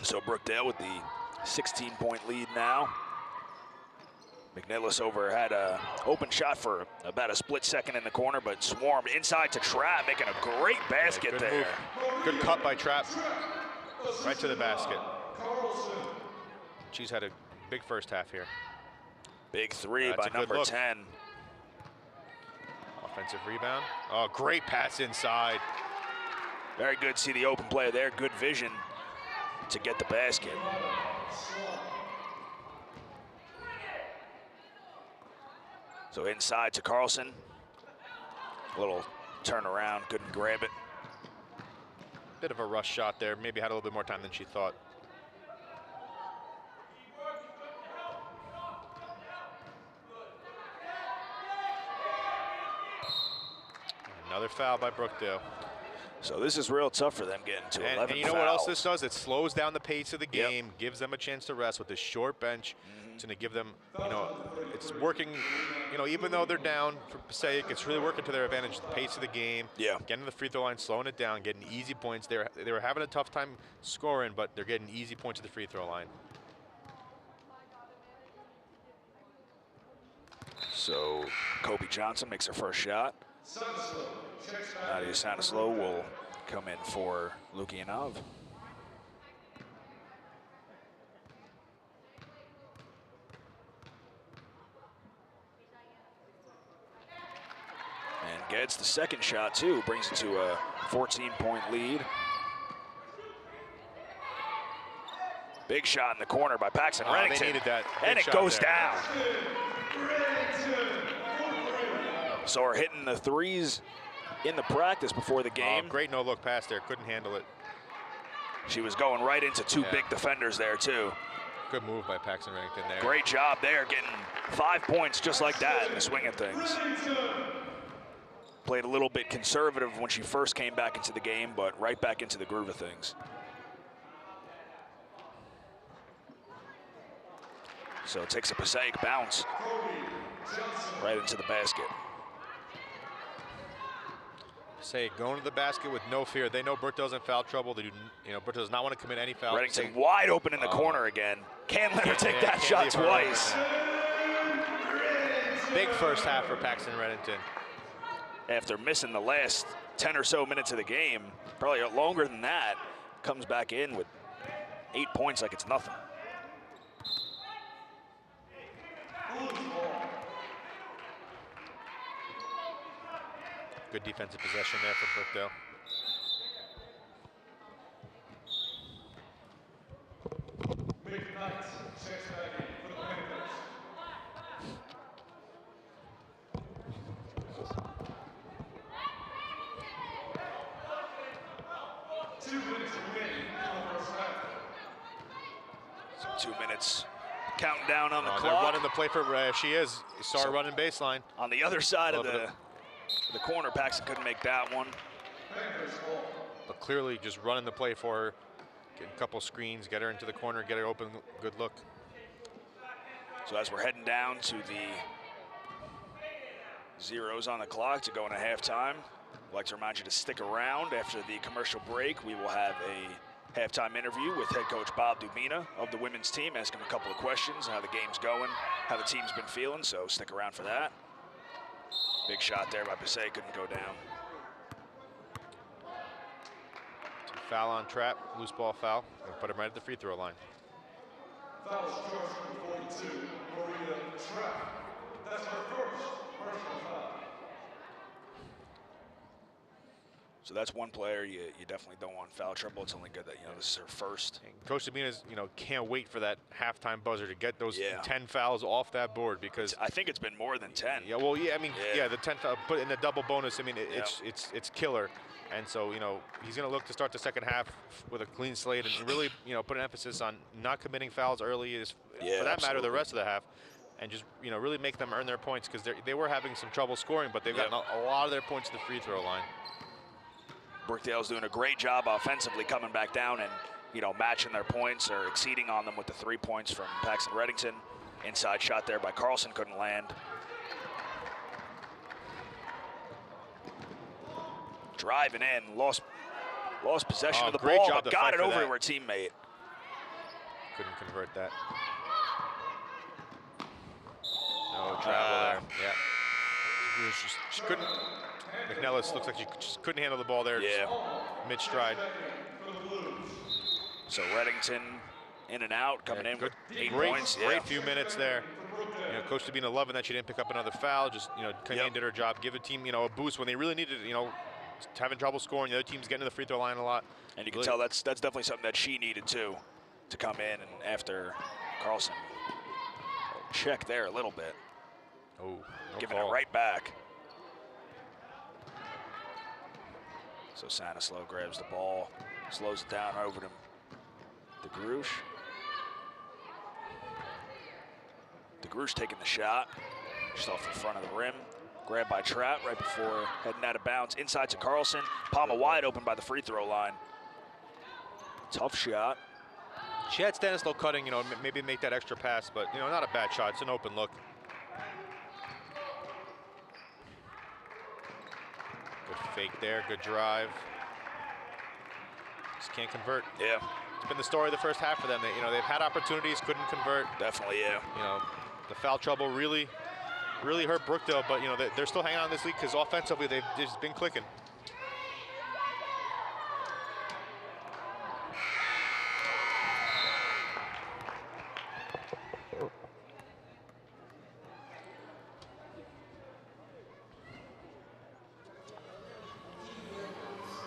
So Brookdale with the 16-point lead now. McNillis had a open shot for about a split second in the corner, but swarmed inside to Trap, making a great basket good there. Move. Good cut by Trap, right to the basket. She's had a big first half here. Big three by number 10. Offensive rebound. Oh, great pass inside. Very good. See the open play there. Good vision to get the basket. So inside to Carlson. A little turnaround. Couldn't grab it. Bit of a rush shot there. Maybe had a little bit more time than she thought. Another foul by Brookdale. So this is real tough for them getting to 11 and you know fouls. what else this does? It slows down the pace of the game, gives them a chance to rest with this short bench. It's going to give them, it's working, even though they're down for Passaic, it's really working to their advantage. The pace of the game, getting to the free throw line, slowing it down, getting easy points. They were having a tough time scoring, but they're getting easy points at the free throw line. So Kobe Johnson makes her first shot. Nadia Sanislo will come in for Lukianov. And gets the second shot too, brings it to a 14-point lead. Big shot in the corner by Paxton Reddington. They needed that. And it goes down. So we're hitting the threes in the practice before the game. Great no-look pass there. Couldn't handle it. She was going right into two big defenders there, too. Good move by Paxton Reddington there. Great job there, getting 5 points just like that in the swing of things. Played a little bit conservative when she first came back into the game, but right back into the groove of things. So it takes a Passaic bounce right into the basket. Passaic going to the basket with no fear. They know Brookdale's in foul trouble. They do, Brookdale does not want to commit any fouls. Reddington wide open in the corner again. Can't let her take that shot twice. Big first half for Paxton Reddington. After missing the last 10 or so minutes of the game, probably longer than that, comes back in with 8 points like it's nothing. Good defensive possession there for Brookdale. So 2 minutes counting down on the clock. They're running the play for, she is. You saw her running baseline. On the other side of the corner, Paxton couldn't make that one. But clearly just running the play for her, get a couple screens, get her into the corner, get her open, good look. So as we're heading down to the zeros on the clock to go into halftime, I'd like to remind you to stick around. After the commercial break, we will have a halftime interview with head coach Bob Dubina of the women's team, ask him a couple of questions, how the game's going, how the team's been feeling, so stick around for that. Big shot there by Passaic, couldn't go down. Foul on trap, loose ball foul. We'll put him right at the free throw line. Foul is charged 42, Maria Trapp. That's her first personal foul. So that's one player you definitely don't want foul trouble. It's only good that, this is her first. And Coach Sabina's, can't wait for that halftime buzzer to get those 10 10 fouls off that board, because I think it's been more than 10. Yeah, well, yeah, I mean, the 10 foul, but in the double bonus, I mean, it's killer. And so, he's going to look to start the second half with a clean slate and really, put an emphasis on not committing fouls early, for that matter, the rest of the half, and just, really make them earn their points, because they were having some trouble scoring, but they've gotten a lot of their points to the free throw line. Brookdale's doing a great job offensively coming back down and, matching their points or exceeding on them with the 3 points from Paxton Reddington. Inside shot there by Carlson, couldn't land. Driving in, lost possession of the great ball, job but to got fight it for over that. to her teammate. Couldn't convert that. No travel there. Yeah. She couldn't. McNellis looks like she just couldn't handle the ball there. Yeah. Mid stride. So Reddington in and out, coming in with 8 points. Great few minutes there. Coach Sabina loving that she didn't pick up another foul. Just came in, did her job, give the team a boost when they really needed it. Having trouble scoring, the other team's getting to the free throw line a lot. And you can tell that's definitely something that she needed too, to come in and after Carlson. Check there a little bit. Oh, giving it right back. So Sanislow grabs the ball, slows it down over to DeGroosh. DeGroosh taking the shot, just off the front of the rim. Grabbed by Trapp right before heading out of bounds. Inside to Carlson. Palma wide open by the free throw line. Tough shot. She had Stanislow cutting, maybe make that extra pass, but, not a bad shot. It's an open look. Good fake there, good drive. Just can't convert. Yeah. It's been the story of the first half for them. They've had opportunities, couldn't convert. Definitely, yeah. The foul trouble really hurt Brookdale, but they're still hanging on this league because offensively they've just been clicking.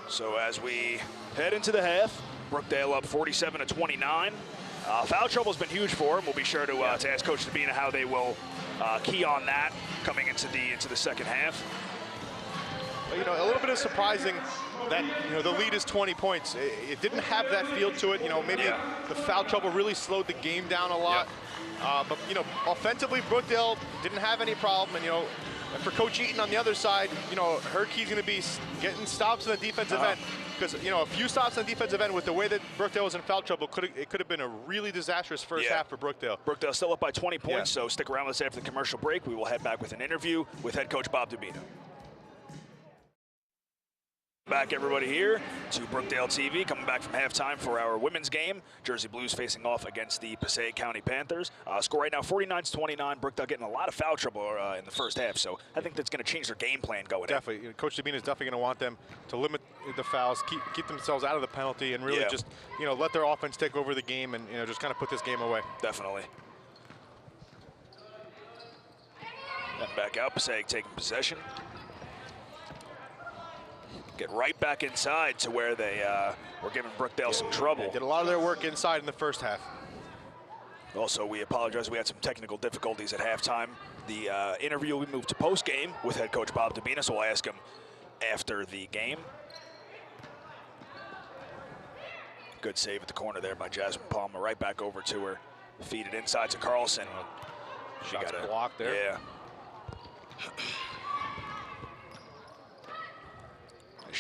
So as we head into the half, Brookdale up 47-29. Foul trouble's been huge for them. We'll be sure to ask Coach Sabina how they will key on that coming into the second half. A little bit of surprising that the lead is 20 points. It didn't have that feel to it. Maybe the foul trouble really slowed the game down a lot. But offensively, Brookdale didn't have any problem. And for Coach Eaton on the other side, her key's going to be getting stops in the defensive end. Because a few stops on the defensive end with the way that Brookdale was in foul trouble, it could have been a really disastrous first half for Brookdale. Brookdale still up by 20 points, so stick around with us after the commercial break. We will head back with an interview with head coach Bob Dubina. Back everybody here to Brookdale TV, coming back from halftime for our women's game. Jersey Blues facing off against the Passaic County Panthers. Score right now 49-29. Brookdale getting a lot of foul trouble in the first half, so I think that's going to change their game plan going definitely. in. Coach Sabina is definitely going to want them to limit the fouls, keep themselves out of the penalty, and really just let their offense take over the game and just kind of put this game away. Definitely. And back out, Passaic taking possession. Get right back inside to where they were giving Brookdale some trouble. They did a lot of their work inside in the first half. Also, we apologize. We had some technical difficulties at halftime. The interview we moved to post-game with head coach Bob Dubina, so we'll ask him after the game. Good save at the corner there by Jasmine Palmer. Right back over to her. Feed it inside to Carlson. She got a block there. Yeah.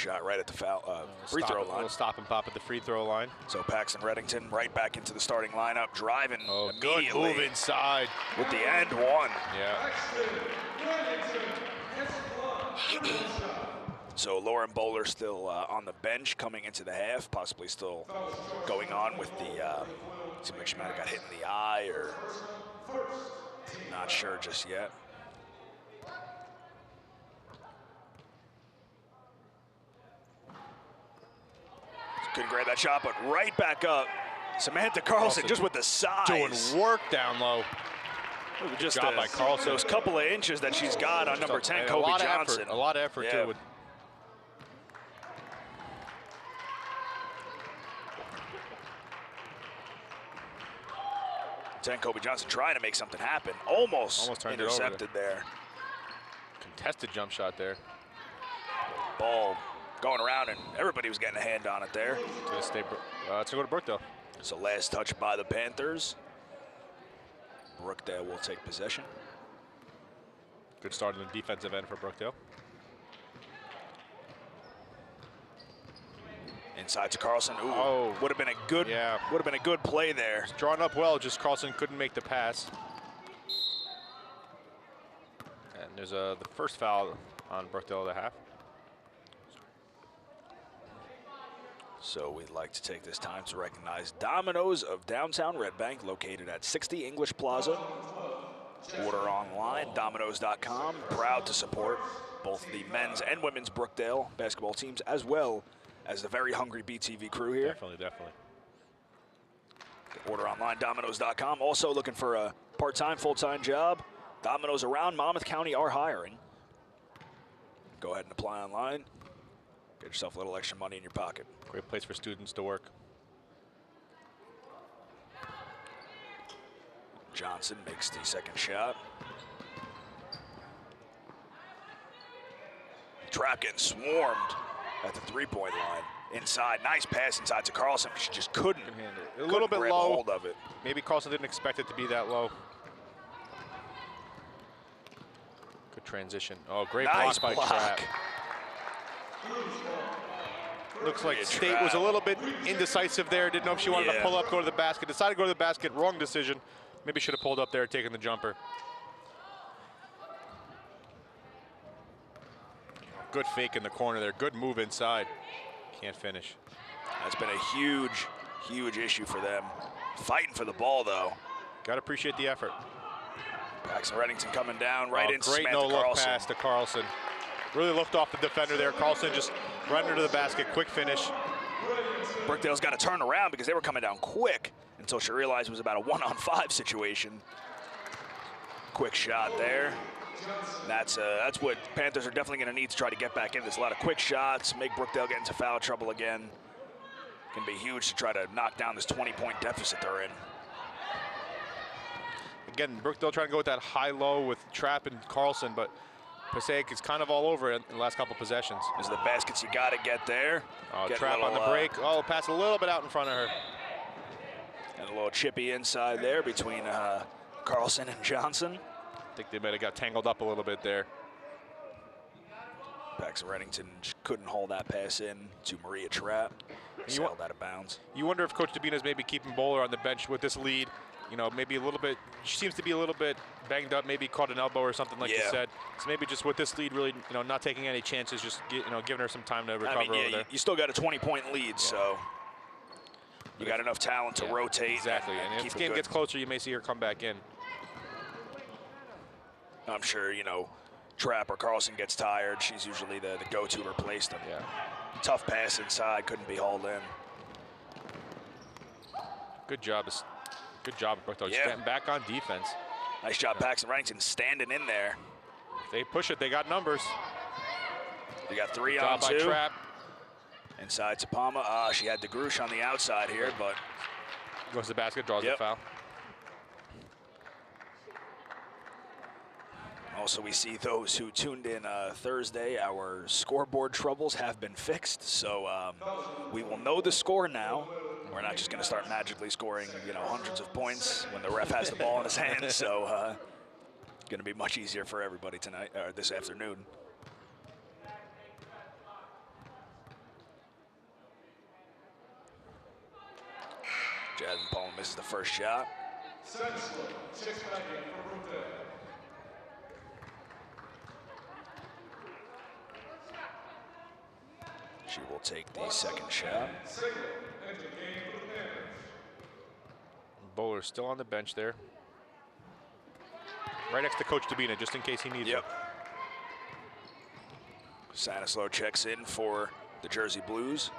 shot right at the foul, free throw line. A little stop and pop at the free throw line. So Paxton Reddington right back into the starting lineup, driving Good immediately move inside. with the and one. Yeah. So Lauren Bowler still on the bench coming into the half, possibly still going on with the, seems like she might have got hit in the eye or not sure just yet. Couldn't grab that shot, but right back up. Samantha Carlson just with the size. Doing work down low. Just job by Carlson. Those couple of inches that she's got on number 10, Kobe Johnson. A lot of effort, yeah. too. 10, Kobe Johnson trying to make something happen. Almost intercepted there. Contested jump shot there. Ball going around, and everybody was getting a hand on it there. It's going to go to Brookdale. So last touch by the Panthers. Brookdale will take possession. Good start in the defensive end for Brookdale. Inside to Carlson. Ooh, would have been a good, would have been a good play there. Drawn up well, just Carlson couldn't make the pass. And there's the first foul on Brookdale at the half. So we'd like to take this time to recognize Domino's of downtown Red Bank, located at 60 English Plaza. Order online, Domino's.com. Proud to support both the men's and women's Brookdale basketball teams, as well as the very hungry BTV crew here. Definitely. Order online, Domino's.com. Also looking for a part-time, full-time job. Domino's around Monmouth County are hiring. Go ahead and apply online. Get yourself a little extra money in your pocket. Great place for students to work. Johnson makes the second shot. Trap getting swarmed at the three-point line. Inside, nice pass inside to Carlson. She just couldn't. A little bit low. Hold of it. Maybe Carlson didn't expect it to be that low. Good transition. Oh, great nice block by Trap. Looks like State was a little bit indecisive there. Didn't know if she wanted to pull up, go to the basket. Decided to go to the basket. Wrong decision. Maybe should have pulled up there, taken the jumper. Good fake in the corner there. Good move inside. Can't finish. That's been a huge, huge issue for them. Fighting for the ball, though. Got to appreciate the effort. Paxton Reddington coming down right into Great Samantha no-look Carlson. pass to Carlson. Really looked off the defender there. Carlson just right under the basket. Quick finish. Brookdale's got to turn around because they were coming down quick until she realized it was about a 1-on-5 situation. Quick shot there. That's what Panthers are definitely going to need to try to get back in. There's a lot of quick shots, make Brookdale get into foul trouble again. Can be huge to try to knock down this 20-point deficit they're in. Again, Brookdale trying to go with that high-low with Trap and Carlson, but Passaic is kind of all over it in the last couple possessions. These are the baskets you got to get there. Trap on the break. Pass a little bit out in front of her. And a little chippy inside there between Carlson and Johnson. I think they might have got tangled up a little bit there. Paxton Reddington couldn't hold that pass in to Maria Trap. Sailed out of bounds. You wonder if Coach Dabina is maybe keeping Bowler on the bench with this lead. You know, maybe a little bit, she seems to be a little bit banged up, maybe caught an elbow or something like you said. So maybe just with this lead, really, not taking any chances, just giving her some time to recover over there. You still got a 20-point lead, so you got enough talent to rotate. Exactly, and if the game gets closer, you may see her come back in. I'm sure, Trap or Carlson gets tired. She's usually the go-to to replace them. Yeah. Tough pass inside, couldn't be hauled in. Good job. Good job, Brookdale. Just getting back on defense. Nice job, Paxton Reddington standing in there. If they push it, they got numbers. They got 3 Good on job 2. By Trap. Inside to Palma. She had DeGrush on the outside here, but goes to the basket, draws the foul. Also, we see those who tuned in Thursday, our scoreboard troubles have been fixed. So we will know the score now. We're not just going to start magically scoring, hundreds of points when the ref has the ball in his hand. So it's going to be much easier for everybody tonight, or this afternoon. Jasmine Palmer misses the first shot. Stanislaw checks back in for Brookdale. She will take the second shot. Bowler still on the bench there. Right next to Coach Dabina, just in case he needs it. Stanislaw checks in for the Jersey Blues.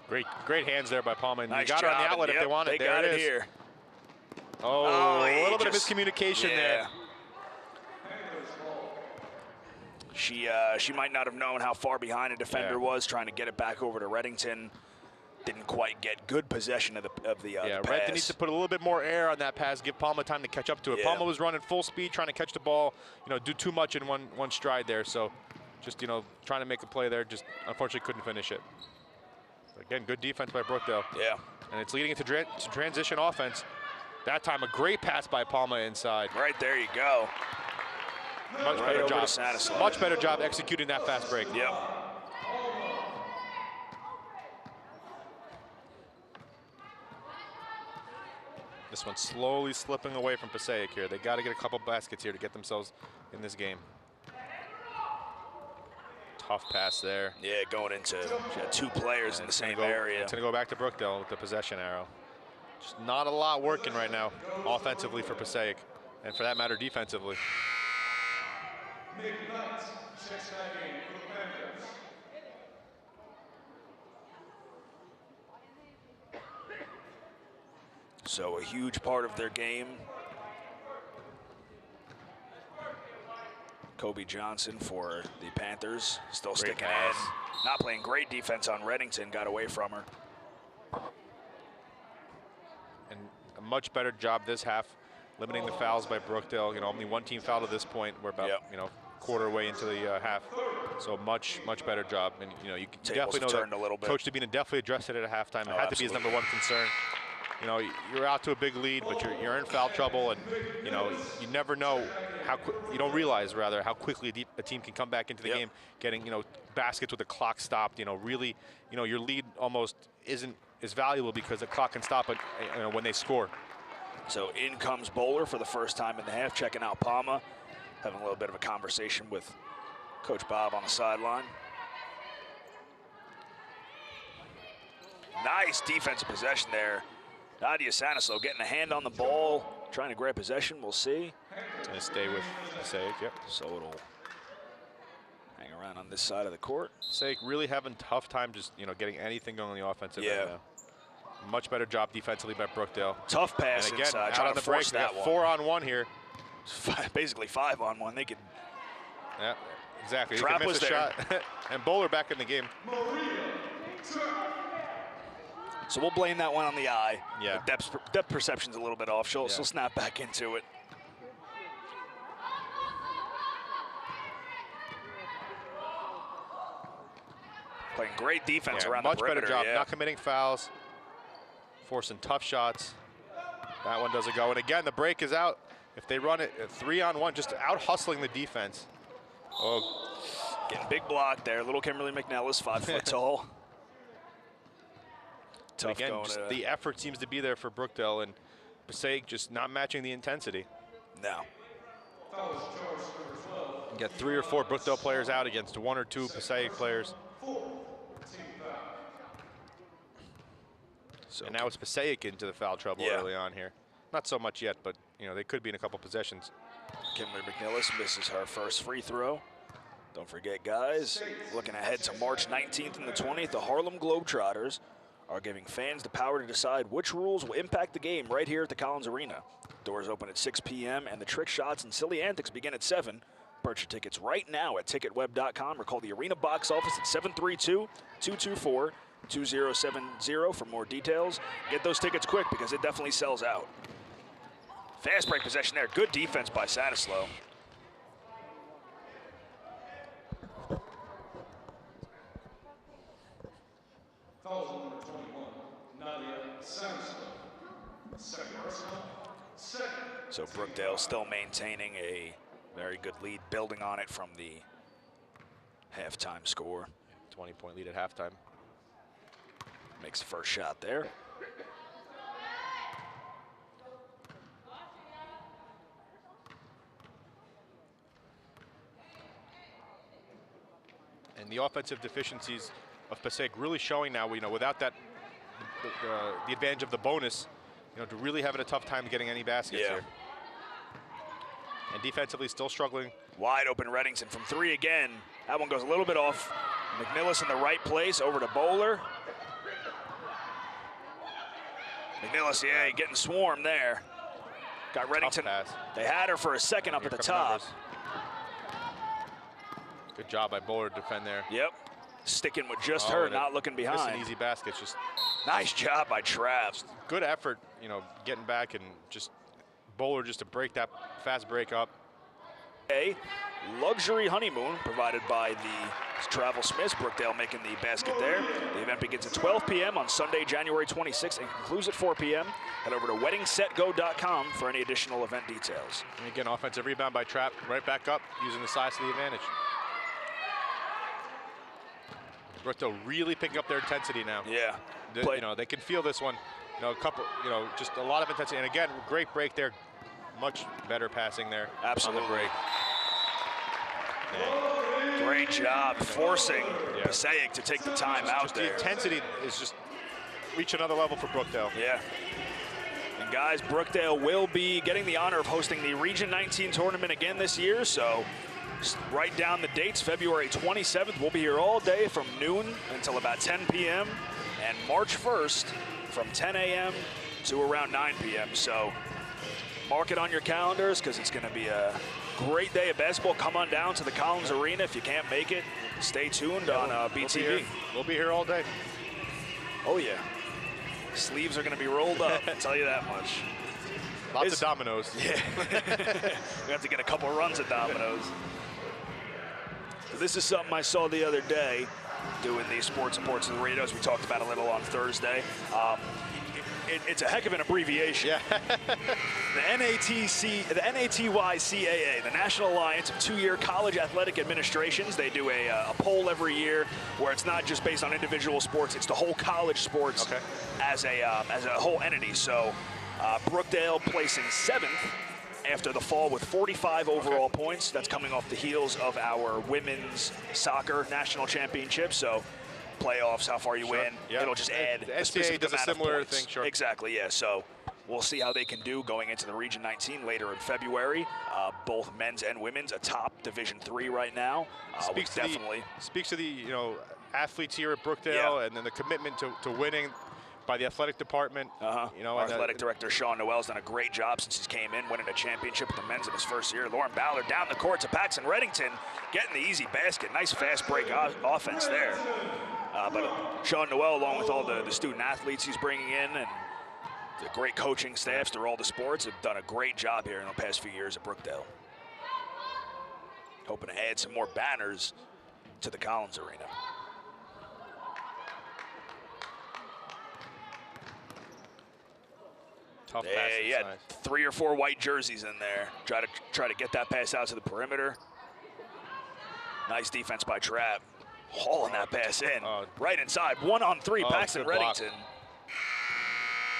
Great hands there by Palma. And Nice you got her on the job, outlet and if they want it. They there got it it is. here. Oh, a little bit of just- miscommunication there. She might not have known how far behind a defender was, trying to get it back over to Reddington. Didn't quite get good possession of the Yeah, pass. Reddington needs to put a little bit more air on that pass, give Palma time to catch up to it. Yeah. Palma was running full speed, trying to catch the ball, do too much in one stride there. So just, trying to make a play there, just unfortunately couldn't finish it. Again, good defense by Brookdale. Yeah. And it's leading into transition offense. That time, a great pass by Palma inside. Right there you go. Much Right better over job. to Stanislaw. Much better job executing that fast break. Yep. This one's slowly slipping away from Passaic here. They got to get a couple baskets here to get themselves in this game. Tough pass there. Yeah, going into she had two players in the same area. It's going to go back to Brookdale with the possession arrow. Just not a lot working right now offensively for Passaic, and for that matter, defensively. McKnight checks back in for the Panthers. So a huge part of their game. Kobe Johnson for the Panthers, still Great sticking pass. in. Not playing great defense on Reddington, got away from her. And a much better job this half, limiting the fouls by Brookdale. Only one team fouled at this point. We're about, quarter way into the half. So much better job. And, you definitely know turned that a little bit. Coach Dabina definitely addressed it at halftime. It had to be his absolutely. #1 concern. You're out to a big lead, but you're in foul trouble, and you never know you don't realize rather how quickly a team can come back into the game, getting baskets with the clock stopped. Really, your lead almost isn't as valuable because the clock can stop it when they score. So in comes Bowler for the first time in the half, checking out Palma, having a little bit of a conversation with Coach Bob on the sideline. Nice defensive possession there. Nadia Stanislaw getting a hand on the ball, trying to grab possession. We'll see. It's going to stay with Passaic, yep. So it'll hang around on this side of the court. Passaic really having a tough time just, getting anything going on the offensive end now. Much better job defensively by Brookdale. Tough pass And again, inside, out trying on to the break, force we got that one. 4-on-1 here. Basically 5-on-1. They could. Yeah, exactly. Trap He could miss was a there. shot. And Bowler back in the game. So we'll blame that one on the eye. Yeah. The depth perception's a little bit off. She'll snap back into it. Playing great defense around much the perimeter. better job, not committing fouls, forcing tough shots. That one doesn't go. And again, the break is out. If they run it 3-on-1, just out hustling the defense. Oh, Getting big block there. Little Kimberly McNellis, 5 foot tall. Tough again, going just to the effort seems to be there for Brookdale, and Passaic just not matching the intensity. No. You got 3 or 4 Brookdale players out against 1 or 2 Passaic players. So And now it's Passaic into the foul trouble early on here. Not so much yet, but they could be in a couple possessions. Kimberly McNellis misses her first free throw. Don't forget, guys, looking ahead to March 19th and the 20th, the Harlem Globetrotters are giving fans the power to decide which rules will impact the game right here at the Collins Arena. Doors open at 6 p.m. and the trick shots and silly antics begin at 7. Purchase your tickets right now at ticketweb.com or call the Arena box office at 732-224-2070 for more details. Get those tickets quick because it definitely sells out. Fast break possession there. Good defense by Stanislaw. Foul number 21, Nadia Stanislaw. Second personal, second. So Brookdale still maintaining a very good lead, building on it from the halftime score. 20-point lead at halftime. Makes the first shot there. And the offensive deficiencies of Passaic really showing now, without that, the advantage of the bonus, to really having a tough time getting any baskets here. And defensively still struggling. Wide open Reddington from 3 again. That one goes a little bit off. McNillis in the right place, over to Bowler. McNillis, yeah, getting swarmed there. Got Reddington. They had her for a second up at the top. Numbers. Good job by Bowler to defend there. Yep. Sticking with just her, not looking behind. Missing easy baskets. Just nice job by Trav. Good effort, getting back and just Bowler just to break that fast break up. A luxury honeymoon provided by the Travel Smiths. Brookdale making the basket there. The event begins at 12 p.m. on Sunday, January 26th, and concludes at 4 p.m. Head over to weddingsetgo.com for any additional event details. And again, offensive rebound by Trapp, right back up, using the size to the advantage. Brookdale really picking up their intensity now. Yeah. They can feel this one. Just a lot of intensity. And again, great break there. Much better passing there. Absolutely. On the break. Great job forcing Passaic to take the time out there. The intensity is just reach another level for Brookdale. Yeah. And guys, Brookdale will be getting the honor of hosting the Region 19 tournament again this year, so write down the dates. February 27th, we'll be here all day from noon until about 10 p.m. and March 1st from 10 a.m. to around 9 p.m. So mark it on your calendars because it's going to be a great day of basketball. Come on down to the Collins Arena if you can't make it. Stay tuned on BTV. We'll be here all day. Oh, yeah. Sleeves are going to be rolled up, I'll tell you that much. Lots of dominoes. Yeah. We have to get a couple runs at dominoes. So this is something I saw the other day doing the sports reports of the radios. We talked about a little on Thursday. It's a heck of an abbreviation. Yeah. The NATYCAA, the National Alliance of Two-Year College Athletic Administrations. They do a poll every year where it's not just based on individual sports, it's the whole college sports as a whole entity. So Brookdale placing 7th after the fall with 45 overall points. That's coming off the heels of our women's soccer national championship. So playoffs, how far you win, it'll just add the a specific does amount a similar of points. thing, Exactly, yeah. So we'll see how they can do going into the Region 19 later in February. Both men's and women's atop Division III right now. Speaks to the athletes here at Brookdale, and then the commitment to winning by the athletic department. Our athletic director, Sean Noel's done a great job since he came in, winning a championship with the men's in his first year. Lauren Ballard down the court to Paxton Reddington, getting the easy basket. Nice fast break offense there. But Sean Noel, along with all the student athletes he's bringing in and the great coaching staffs through all the sports, have done a great job here in the past few years at Brookdale. Hoping to add some more banners to the Collins Arena. Tough pass. Yeah, 3 or 4 white jerseys in there. Try to get that pass out to the perimeter. Nice defense by Trapp. Hauling that pass in. Right inside. 1-on-3, Paxton Reddington.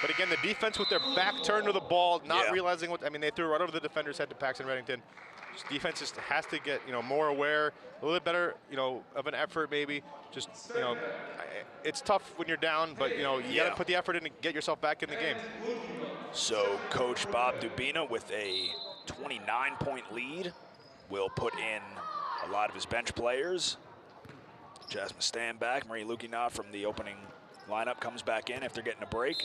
But again, the defense with their back turned to the ball, not realizing what, they threw right over the defender's head to Paxton Reddington. Just defense just has to get, more aware, a little bit better, of an effort maybe. Just, it's tough when you're down, but, you got to put the effort in to get yourself back in the game. So Coach Bob Dubina with a 29-point lead will put in a lot of his bench players. Jasmine Stanback, Marie Lukina from the opening lineup comes back in after getting a break.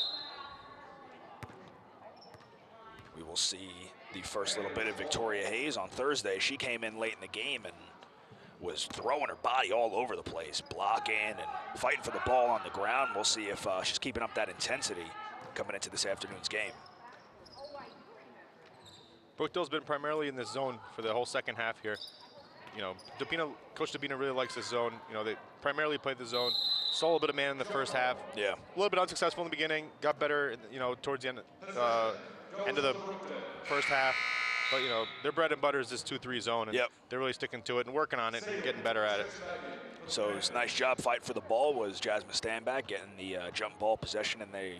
We will see the first little bit of Victoria Hayes on Thursday. She came in late in the game and was throwing her body all over the place, blocking and fighting for the ball on the ground. We'll see if she's keeping up that intensity coming into this afternoon's game. Brookdale's been primarily in this zone for the whole second half here. Coach Dubina really likes this zone. They primarily played the zone. Saw a little bit of man in the first half. Yeah. A little bit unsuccessful in the beginning. Got better, towards the end of the first half. But, their bread and butter is this 2-3 zone. And they're really sticking to it and working on it and getting better at it. So it's a nice job fighting for the ball was Jasmine Stanback, getting the jump ball possession in the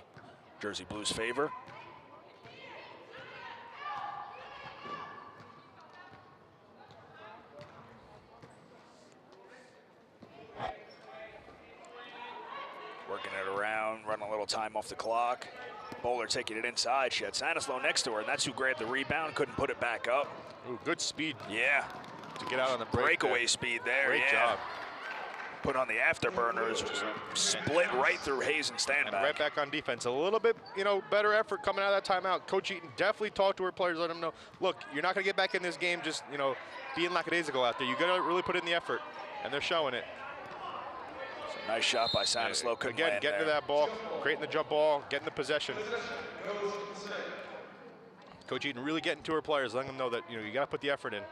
Jersey Blues' favor. little time off the clock. Bowler taking it inside. She had Sanislow next to her, and that's who grabbed the rebound, couldn't put it back up. Ooh, good speed. Yeah. To get out on the breakaway speed there. Great job. Put on the afterburners, just split right through Hayes and Standback. And right back on defense. A little bit, better effort coming out of that timeout. Coach Eaton definitely talked to her players, let them know, look, you're not going to get back in this game just, being lackadaisical out there. You got to really put in the effort, and they're showing it. So nice shot by Sanislow. Again, getting to that ball, creating the jump ball, getting the possession. Coach Eaton really getting to her players, letting them know that, you got to put the effort in.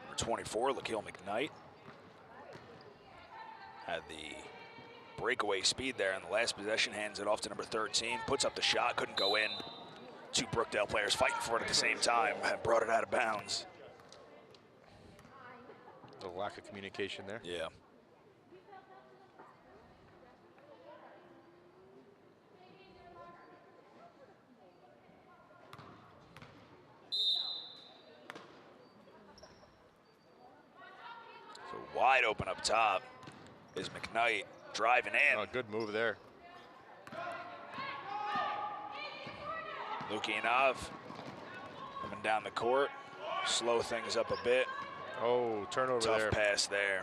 Number 24, Lakeil McKnight. Had the breakaway speed there in the last possession, hands it off to number 13, puts up the shot, couldn't go in. Two Brookdale players fighting for it at the same time, and brought it out of bounds. The lack of communication there. Yeah. So wide open up top is McKnight driving in. Oh, good move there. Lukianov coming down the court, slow things up a bit. Oh, turnover there. Tough pass there.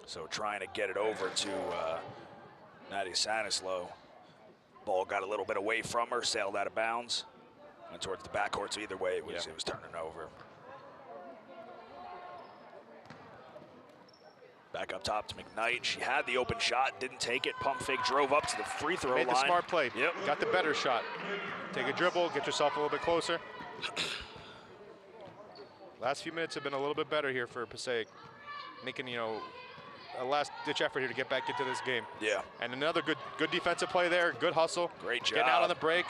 So trying to get it over to Nadia Sanislow. Ball got a little bit away from her, sailed out of bounds. Went towards the backcourt, so either way it was turning over. Back up top to McKnight. She had the open shot, didn't take it. Pump fake, drove up to the free throw line. Made the smart play. Yep. Got the better shot. Take a dribble, get yourself a little bit closer. Last few minutes have been a little bit better here for Passaic. Making, a last-ditch effort here to get back into this game. Yeah. And another good defensive play there. Good hustle. Great job. Getting out on the break.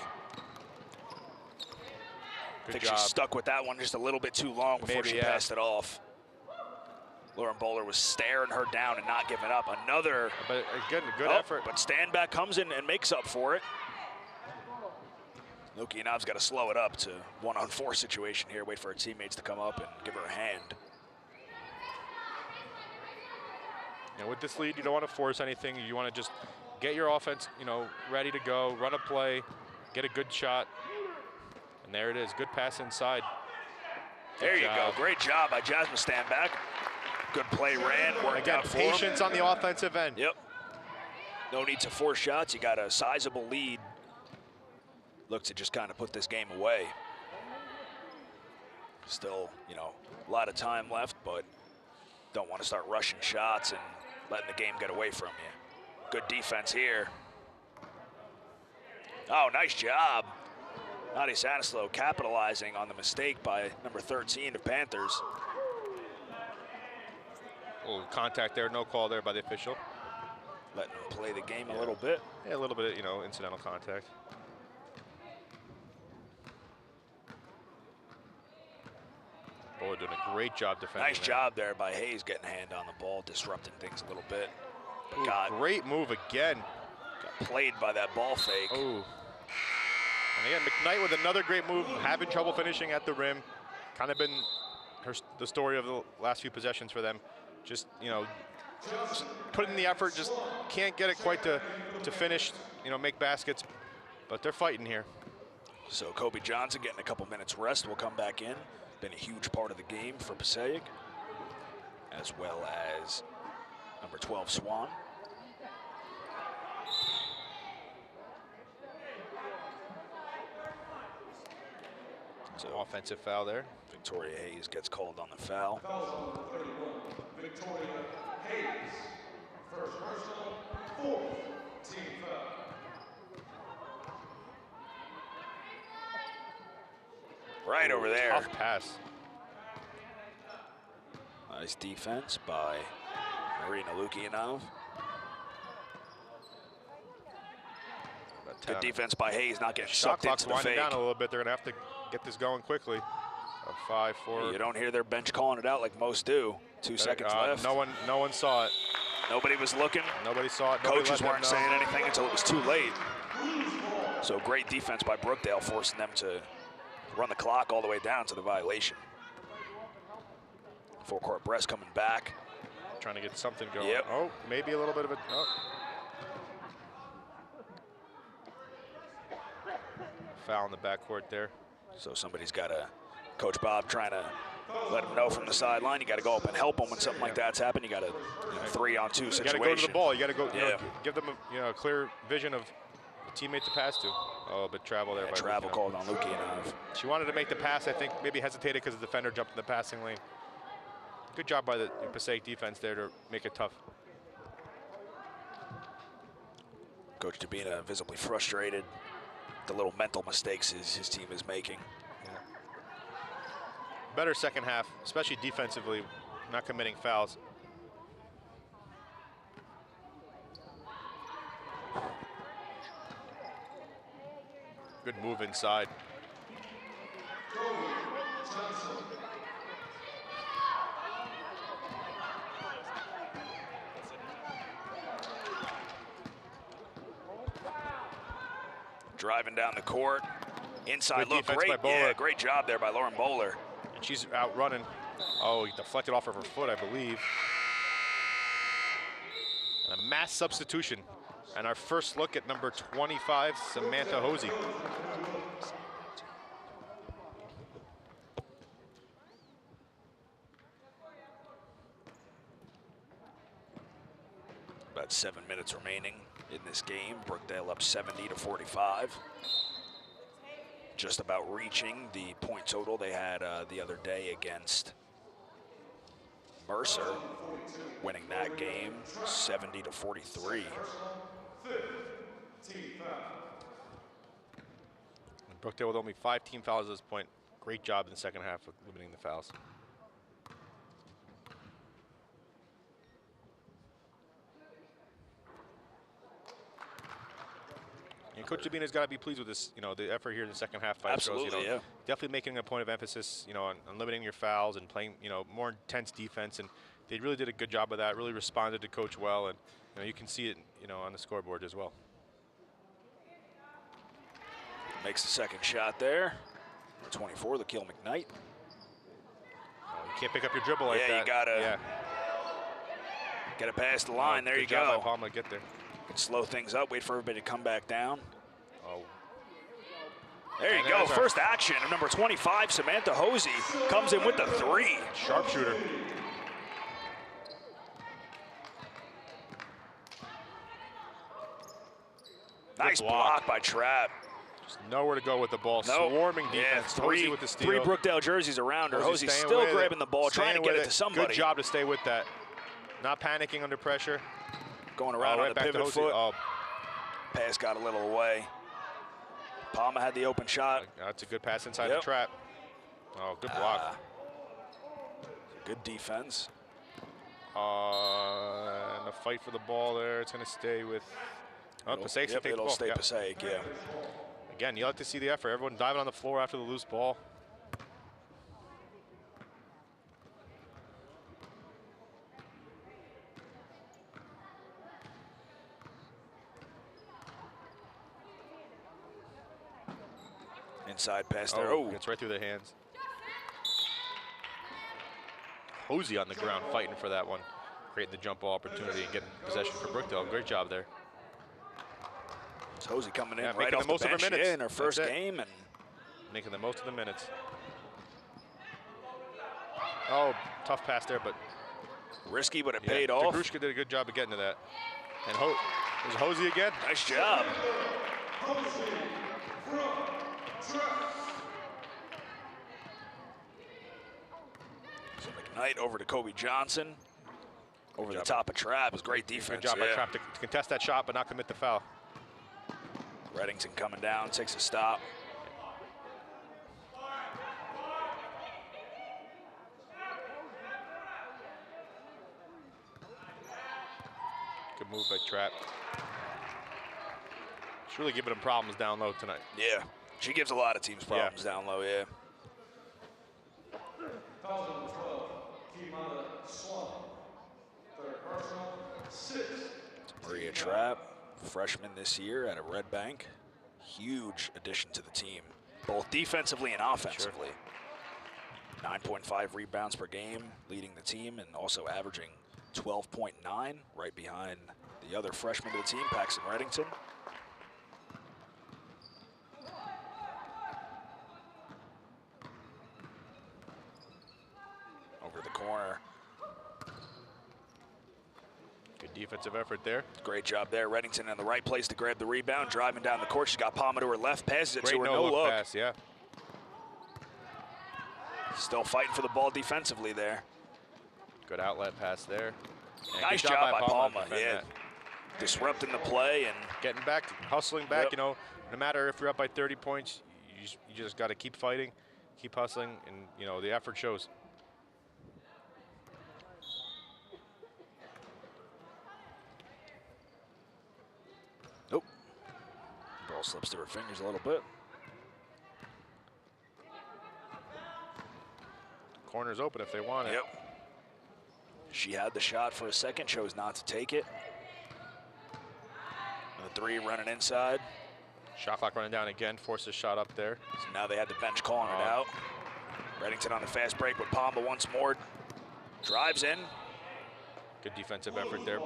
I think she stuck with that one just a little bit too long before she passed it off. Lauren Bowler was staring her down and not giving up. Another. But again, good effort. But Standback comes in and makes up for it. Lukianov's got to slow it up to 1-on-4 situation here. Wait for her teammates to come up and give her a hand. With this lead, you don't want to force anything. You want to just get your offense, ready to go, run a play, get a good shot. And there it is, good pass inside. There you go, great job by Jasmine Standback. Good play ran, worked out for him. Patience on the offensive end. Yep. No need to force shots, you got a sizable lead. Look to just kind of put this game away. Still, a lot of time left, but don't want to start rushing shots and letting the game get away from you. Good defense here. Oh, nice job. Nadia Sanislow capitalizing on the mistake by number 13 of Panthers. A little contact there, no call there by the official. Letting them play the game a little bit. Yeah, a little bit, incidental contact. Bowler doing a great job defending. Nice job there by Hayes, getting a hand on the ball, disrupting things a little bit. Ooh, great move again. Got played by that ball fake. Ooh. And again, McKnight with another great move, having trouble finishing at the rim. Kind of been the story of the last few possessions for them. Just, just put in the effort, just can't get it quite to finish, make baskets. But they're fighting here. So Kobe Johnson getting a couple minutes rest will come back in. Been a huge part of the game for Passaic, as well as number 12, Swan. So offensive foul there. Victoria Hayes gets called on the foul. Foul on 31, Victoria Hayes. First personal, fourth team foul. Right over there. Tough pass. Nice defense by Marina Lukianov. Good defense by Hayes, not getting Shot sucked into clock's the winding fake. down a little bit. They're going to have to get this going quickly. A 5, 4. You don't hear their bench calling it out like most do. 2 seconds left. No one saw it. Nobody was looking. Nobody saw it. Coaches weren't saying anything until it was too late. So great defense by Brookdale, forcing them to run the clock all the way down to the violation. Full court press coming back. Trying to get something going. Yep. Oh, maybe a little bit of a. Oh. Foul in the backcourt there. So somebody's got to, Coach Bob trying to let him know from the sideline. You got to go up and help them when something like that's happened. You got a 3-on-2 situation. You got to go to the ball. You got to go. Yeah. Give them a clear vision of a teammate to pass to. Oh, but travel there. Yeah, by travel Lukianov. called on Lukianov. She wanted to make the pass. I think maybe hesitated because the defender jumped in the passing lane. Good job by the Passaic defense there to make it tough. Coach Dabina visibly frustrated. The little mental mistakes his team is making. Yeah. Better second half, especially defensively, not committing fouls. Good move inside. Driving down the court, inside Good look, defense great, by Bowler. yeah, great job there by Lauren Bowler. And she's out running. Oh, he deflected off of her foot, I believe. And a mass substitution. And our first look at number 25, Samantha Hosey. About 7 minutes remaining in this game. Brookdale up 70-45. Just about reaching the point total they had the other day against Mercer, winning that game 70-43. Brookdale with only 5 team fouls at this point. Great job in the second half of limiting the fouls. And Coach Dabina's got to be pleased with this, the effort here in the second half. Absolutely, yeah. Definitely making a point of emphasis, on limiting your fouls and playing, more intense defense. And they really did a good job of that. Really responded to Coach well, and you can see it, on the scoreboard as well. Makes the second shot there. 24, the Kill McKnight. Oh, you can't pick up your dribble like that. Yeah, you gotta get it past the line. There you good job go. by Palma to get there. Can slow things up, wait for everybody to come back down. Oh. There you go, first action of number 25, Samantha Hosey, comes in with the 3. Sharpshooter. Nice block by Trapp. Just nowhere to go with the ball. Nope. Swarming defense. Yeah, Hosey with the steal. 3 Brookdale jerseys around her. Hosey still grabbing the ball, trying to get it to somebody. Good job to stay with that. Not panicking under pressure. Going around on the pivot foot. Oh. Pass got a little away. Palma had the open shot. That's a good pass inside the trap. Oh, good block. Good defense. And a fight for the ball there. It's going to stay with Passaic. It'll stay Passaic, yeah. Again, you like to see the effort. Everyone diving on the floor after the loose ball. Inside pass there. Oh, gets right through their hands. Hosey on the ground fighting for that one. Creating the jump ball opportunity and getting possession for Brookdale. Great job there. It's Hosey coming in right making off the most the bench of her minutes. in her first game. And making the most of the minutes. Oh, tough pass there, but risky, but it paid off. Grushka did a good job of getting to that. And there's Hosey again. Nice job. So McKnight over to Kobe Johnson. Over the top of Trapp. Is great defense. Good job by Trapp to contest that shot, but not commit the foul. Reddington coming down, takes a stop. Good move by Trapp. She's really giving them problems down low tonight. Yeah, she gives a lot of teams problems down low, yeah. Maria Trapp, freshman this year out of Red Bank. Huge addition to the team, both defensively and offensively. 9.5 rebounds per game, leading the team, and also averaging 12.9, right behind the other freshman of the team, Paxton Reddington. Over the corner. Good defensive effort there. Great job there. Reddington in the right place to grab the rebound, driving down the court. She's got Palma to her left, passes it Great to her, no-look pass, yeah. Still fighting for the ball defensively there. Good outlet pass there. And nice good job by Palma, yeah. that. Disrupting the play and getting back, hustling back, you know, no matter if you're up by 30 points, you just got to keep fighting, keep hustling, and, you know, the effort shows. Nope. Ball slips through her fingers a little bit. Corner's open if they want it. Yep. She had the shot for a second, chose not to take it. And the 3 running inside. Shot clock running down again, forces shot up there. So now they had the bench calling it out. Reddington on the fast break with Palma once more. Drives in. Good defensive effort there.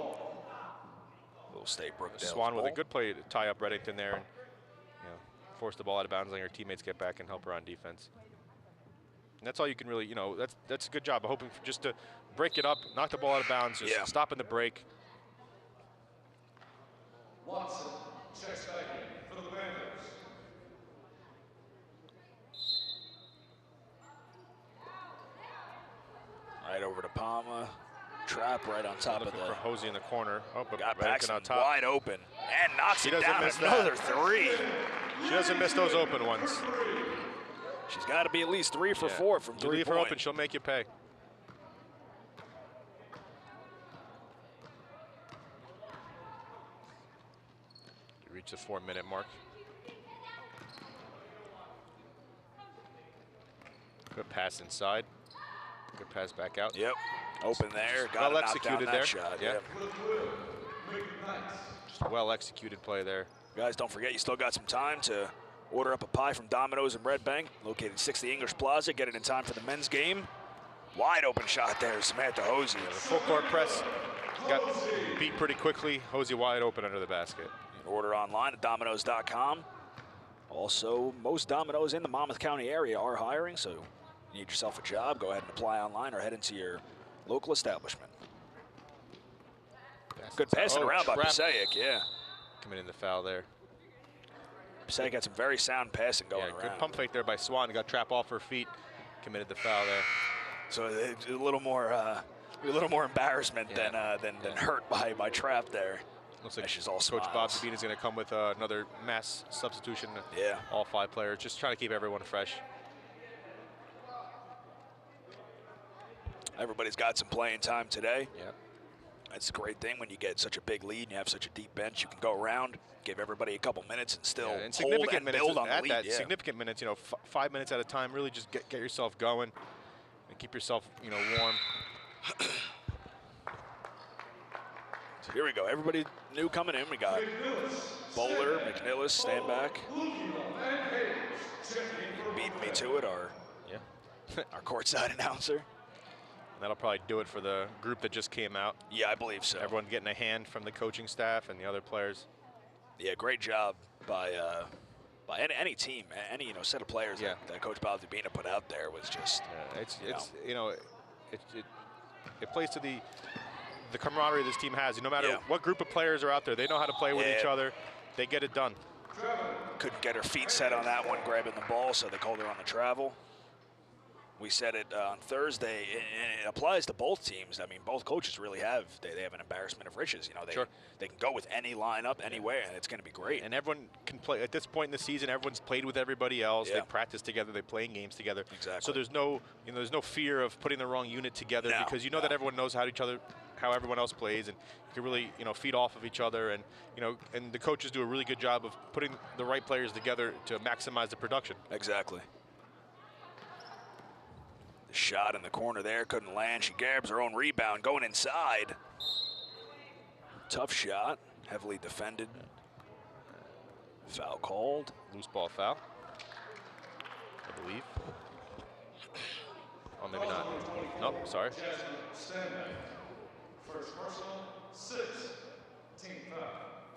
Little State Brookdale. Swan with a good play to tie up Reddington there and, you know, force the ball out of bounds, letting her teammates get back and help her on defense. And that's all you can really, you know, that's a good job of hoping for just to break it up, knock the ball out of bounds, just stopping the break. Watson checks back in for the Panthers. Right over to Palma. Trap right on top of the. For Hosey in the corner. Oh, but got Reddington Paxton on top. wide open and knocks She it doesn't down. miss Another that. 3. She doesn't miss those open ones. She's got to be at least 3 for 4 from 3 You leave her point. open, she'll make you pay. You reach the 4-minute mark. Good pass inside. Good pass back out. Yep. Open there. Got Well to knock down executed that there. shot. Yeah. Yep. Just a well executed play there. Guys, don't forget you still got some time to order up a pie from Domino's in Red Bank, located 60 English Plaza. Get it in time for the men's game. Wide open shot there, Samantha Hosey. The full court press got beat pretty quickly. Hosey wide open under the basket. You can order online at Domino's.com. Also, most Domino's in the Monmouth County area are hiring, so you need yourself a job, go ahead and apply online or head into your local establishment. Good passing around by Passaic, yeah. Committing the foul there. Passaic had some very sound passing going around. Good pump fake there by Swan. Got trap off her feet. Committed the foul there. So a little more embarrassment than hurt by my trap there. Looks like she's all Coach smiles. Bob Sabine is going to come with another mass substitution. Yeah. All 5 players, just trying to keep everyone fresh. Everybody's got some playing time today. Yeah. That's a great thing when you get such a big lead and you have such a deep bench. You can go around, give everybody a couple minutes and still hold and build on the lead. That significant minutes, you know, 5 minutes at a time. Really just get yourself going and keep yourself, you know, warm. So here we go. Everybody new coming in. We got Bowler, McNillis, stand back. Beating me to it, our courtside announcer. That'll probably do it for the group that just came out. Yeah, I believe so. Everyone getting a hand from the coaching staff and the other players. Yeah, great job by any team, any set of players that Coach Baldubina put out there was just. It plays to the camaraderie this team has. No matter what group of players are out there, they know how to play with each other. They get it done. Couldn't get her feet set on that one, grabbing the ball, so they called her on the travel. We said it on Thursday, and it applies to both teams. I mean, both coaches really have they have an embarrassment of riches. You know, they can go with any lineup anywhere, and it's going to be great. And everyone can play at this point in the season. Everyone's played with everybody else. They practice together. They play in games together. Exactly. So there's no fear of putting the wrong unit together because you know that everyone knows how everyone else plays, and you can really feed off of each other. And and the coaches do a really good job of putting the right players together to maximize the production. Exactly. Shot in the corner there, couldn't land. She grabs her own rebound, going inside. Tough shot, heavily defended. Foul called. Loose ball foul, I believe. Oh, maybe not. Nope, sorry. First personal, 6. Team foul.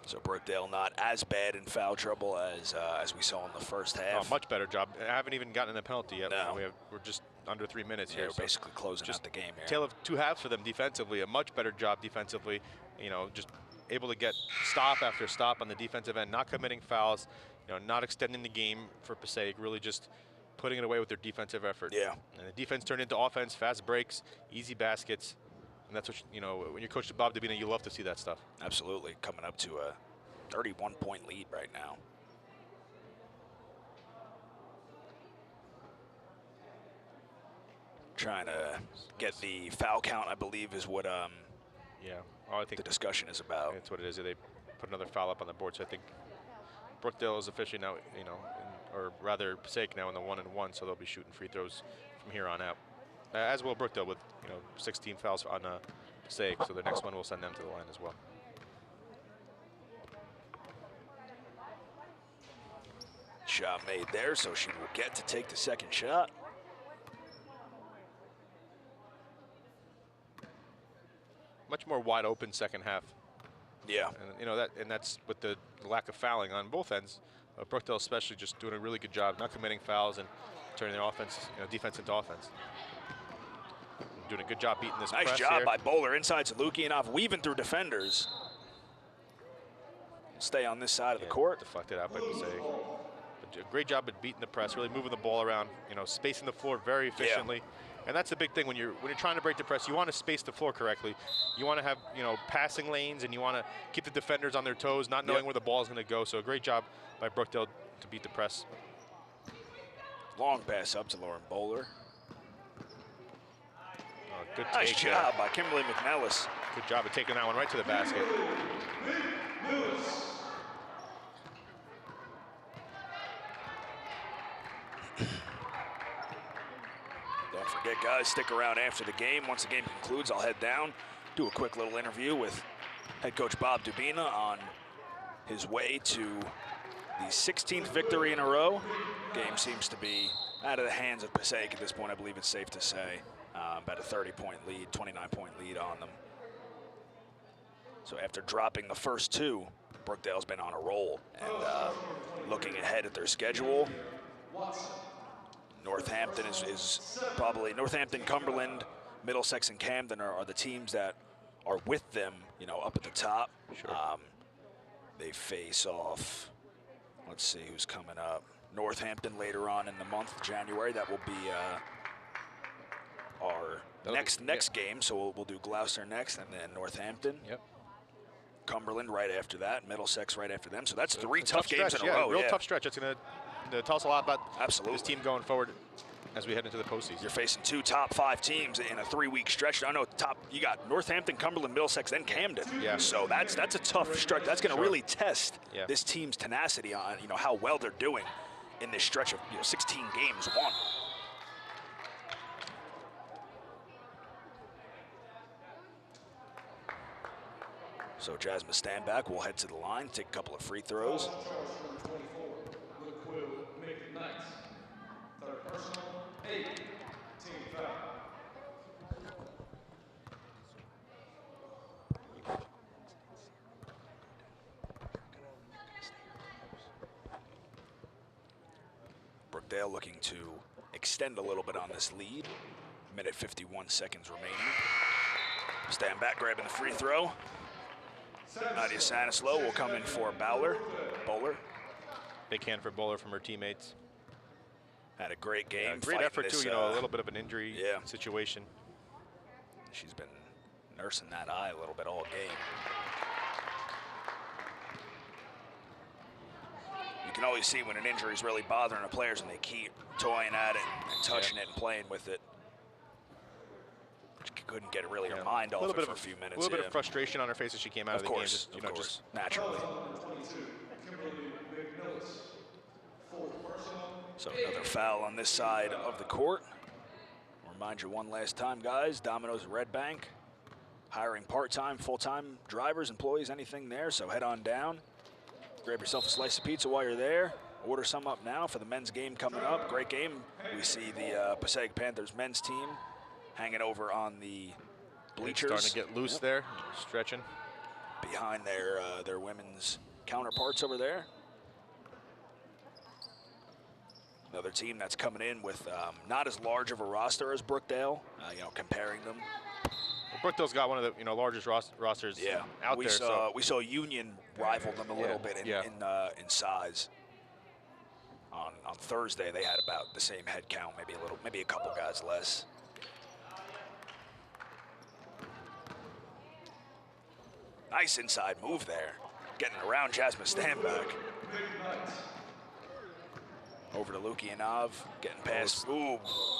So Brookdale not as bad in foul trouble as we saw in the first half. Oh, much better job. I haven't even gotten a penalty yet. No. We're just under 3 minutes Yeah, here. we're So basically closing just out the game here. Tale of two halves for them defensively. A much better job defensively. You know, just able to get stop after stop on the defensive end, not committing fouls, you know, not extending the game for Passaic, really just putting it away with their defensive effort. Yeah. And the defense turned into offense, fast breaks, easy baskets. And that's what, you know, when you're coach Bob Dabina, you love to see that stuff. Absolutely. Coming up to a 31-point lead right now. Trying to get the foul count, I believe, is what Yeah. Oh, I think the discussion is about. that's what it is. They put another foul up on the board, so I think Brookdale is officially now, you know, or rather Passaic now in the 1-1, so they'll be shooting free throws from here on out. As will Brookdale with, you know, 16 fouls on Passaic, so the next one will send them to the line as well. Shot made there, so she will get to take the second shot. Much more wide open second half. Yeah. And you know that's with the lack of fouling on both ends. Brookdale especially just doing a really good job, not committing fouls and turning their offense, you know, defense into offense. Doing a good job beating this Nice press job here. by Bowler inside Salukianov, weaving through defenders. Stay on this side of the court. Deflected out by Passaic. But a great job at beating the press, really moving the ball around, you know, spacing the floor very efficiently. And that's the big thing when you're trying to break the press. You want to space the floor correctly. You want to have, you know, passing lanes, and you want to keep the defenders on their toes, not knowing where the ball is going to go. So a great job by Brookdale to beat the press. Long pass up to Lauren Bowler. Good Nice take job there. by Kimberly McNellis. Good job of taking that one right to the basket. Don't forget, guys, stick around after the game. Once the game concludes, I'll head down, do a quick little interview with head coach Bob Dabina on his way to the 16th victory in a row. Game seems to be out of the hands of Passaic at this point, I believe it's safe to say. About a 30-point lead, 29-point lead on them. So after dropping the first two, Brookdale's been on a roll. And looking ahead at their schedule, Northampton is probably, Northampton, Cumberland, Middlesex, and Camden are the teams that are with them, you know, up at the top. Sure. They face off, let's see who's coming up. Northampton later on in the month, January. That will be our next game. So we'll do Gloucester next, and then Northampton. Yep. Cumberland right after that, Middlesex right after them. So that's three A tough games stretch, in a row. Real tough stretch. It's going to tell us a lot about this team going forward as we head into the postseason. You're facing two top 5 teams in a 3-week stretch. I know you got Northampton, Cumberland, Middlesex, then Camden. Yeah. So that's a tough stretch. That's going to really test this team's tenacity on, you know, how well they're doing in this stretch of, you know, 16 games won. So Jasmine stand back. We'll head to the line, take a couple of free throws. Third personal, 8. Team foul. Brookdale looking to extend a little bit on this lead. Minute 51 seconds remaining. Stand back, grabbing the free throw. Nadia Sanislow will come in for Bowler. Big hand for Bowler from her teammates. Had a great game. Great effort too, you know, a little bit of an injury situation. She's been nursing that eye a little bit all game. You can always see when an injury is really bothering the players and they keep toying at it and touching it and playing with it. She couldn't get really her mind off it for a few minutes. A little bit of frustration on her face as she came out of the game. Just, you know, just naturally. So another foul on this side of the court. Remind you one last time, guys, Domino's Red Bank, hiring part-time, full-time drivers, employees, anything there, so head on down. Grab yourself a slice of pizza while you're there. order some up now for the men's game coming up. Great game. We see the Passaic Panthers men's team hanging over on the bleachers. Starting to get loose there, stretching. Behind their women's counterparts over there. Another team that's coming in with not as large of a roster as Brookdale, you know, comparing them. Well, Brookdale's got one of the rosters out there. We saw Union rival them a little bit in size. On Thursday, they had about the same head count, maybe a couple guys less. Nice inside move there, getting around Jasmine Stanback. Over to Lukianov, getting past. Ooh,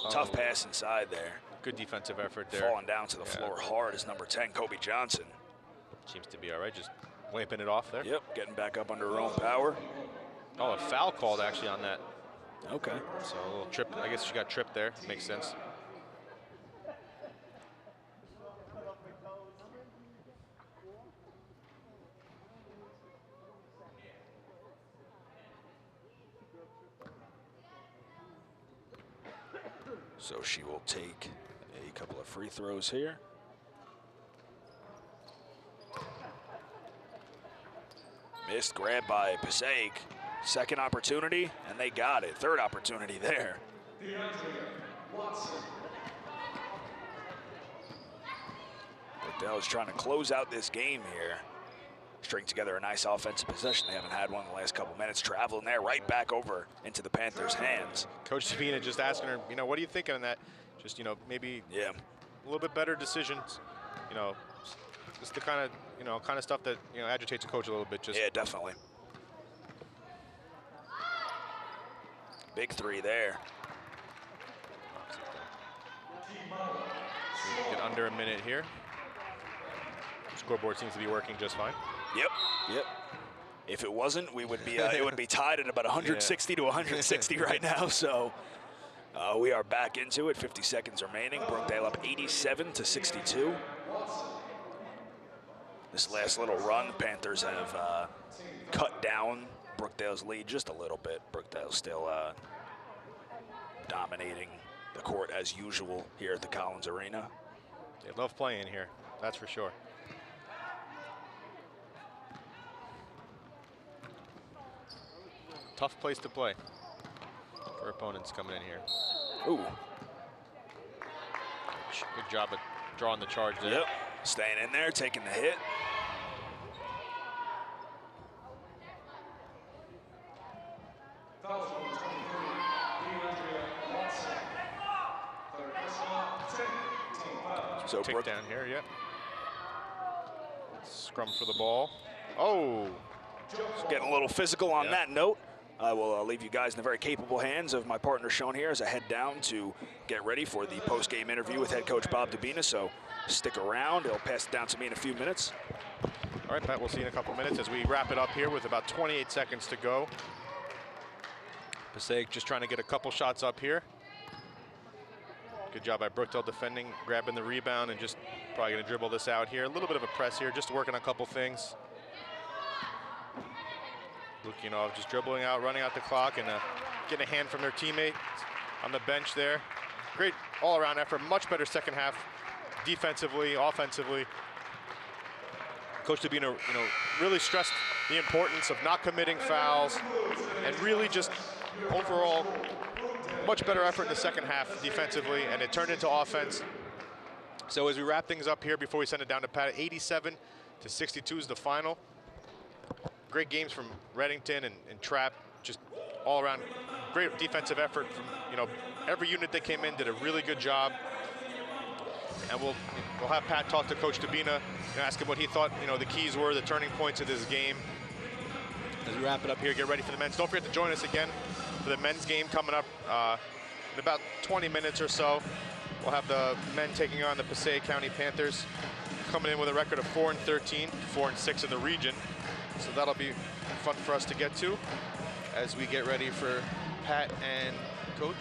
tough pass inside there. Good defensive effort there. Falling down to the floor hard is number 10, Kobe Johnson. Seems to be all right, just lamping it off there. Yep, getting back up under her own power. Oh, a foul called actually on that. Okay. So a little trip, I guess she got tripped there, makes sense. So she will take a couple of free throws here. Missed grab by Passaic. Second opportunity, and they got it. Third opportunity there. Brookdale is trying to close out this game here. String together a nice offensive possession. They haven't had one in the last couple minutes. Traveling there, right back over into the Panthers' hands. Coach Davina just asking her, what are you thinking on that? Just, maybe a little bit better decisions. Just the kind of stuff that agitates a coach a little bit. Just yeah, definitely. Big three there. So get under a minute here. Scoreboard seems to be working just fine. Yep. If it wasn't, we would be it would be tied at about 160 to 160 right now. So we are back into it. 50 seconds remaining. Brookdale up 87 to 62. This last little run, the Panthers have cut down Brookdale's lead just a little bit. Brookdale's still dominating the court as usual here at the Collins Arena. They love playing here, that's for sure. Tough place to play for opponents coming in here. Ooh. Good job at drawing the charge there. Yep, staying in there, taking the hit. So take down here, Scrum for the ball. Oh! Getting a little physical on that note. I will leave you guys in the very capable hands of my partner Sean here as I head down to get ready for the post-game interview with head coach Bob Dabina. So stick around. He'll pass it down to me in a few minutes. All right, Pat, we'll see you in a couple minutes as we wrap it up here with about 28 seconds to go. Passaic just trying to get a couple shots up here. Good job by Brookdale defending, grabbing the rebound, and just probably going to dribble this out here. A little bit of a press here, just working on a couple things. Lukianov just dribbling out, running out the clock, and getting a hand from their teammate on the bench there. Great all-around effort, much better second half, defensively, offensively. Coach Dabina, really stressed the importance of not committing fouls, and really just overall much better effort in the second half defensively, and it turned into offense. So as we wrap things up here before we send it down to Pat, 87 to 62 is the final. Great games from Reddington and Trapp, just all around great defensive effort from every unit that came in did a really good job. And we'll have Pat talk to Coach Dabina and ask him what he thought the keys were, the turning points of this game. As we wrap it up here, get ready for the men's. Don't forget to join us again for the men's game coming up in about 20 minutes or so. We'll have the men taking on the Passaic County Panthers, coming in with a record of 4-13, 4-6 in the region. So that'll be fun for us to get to as we get ready for Pat and Coach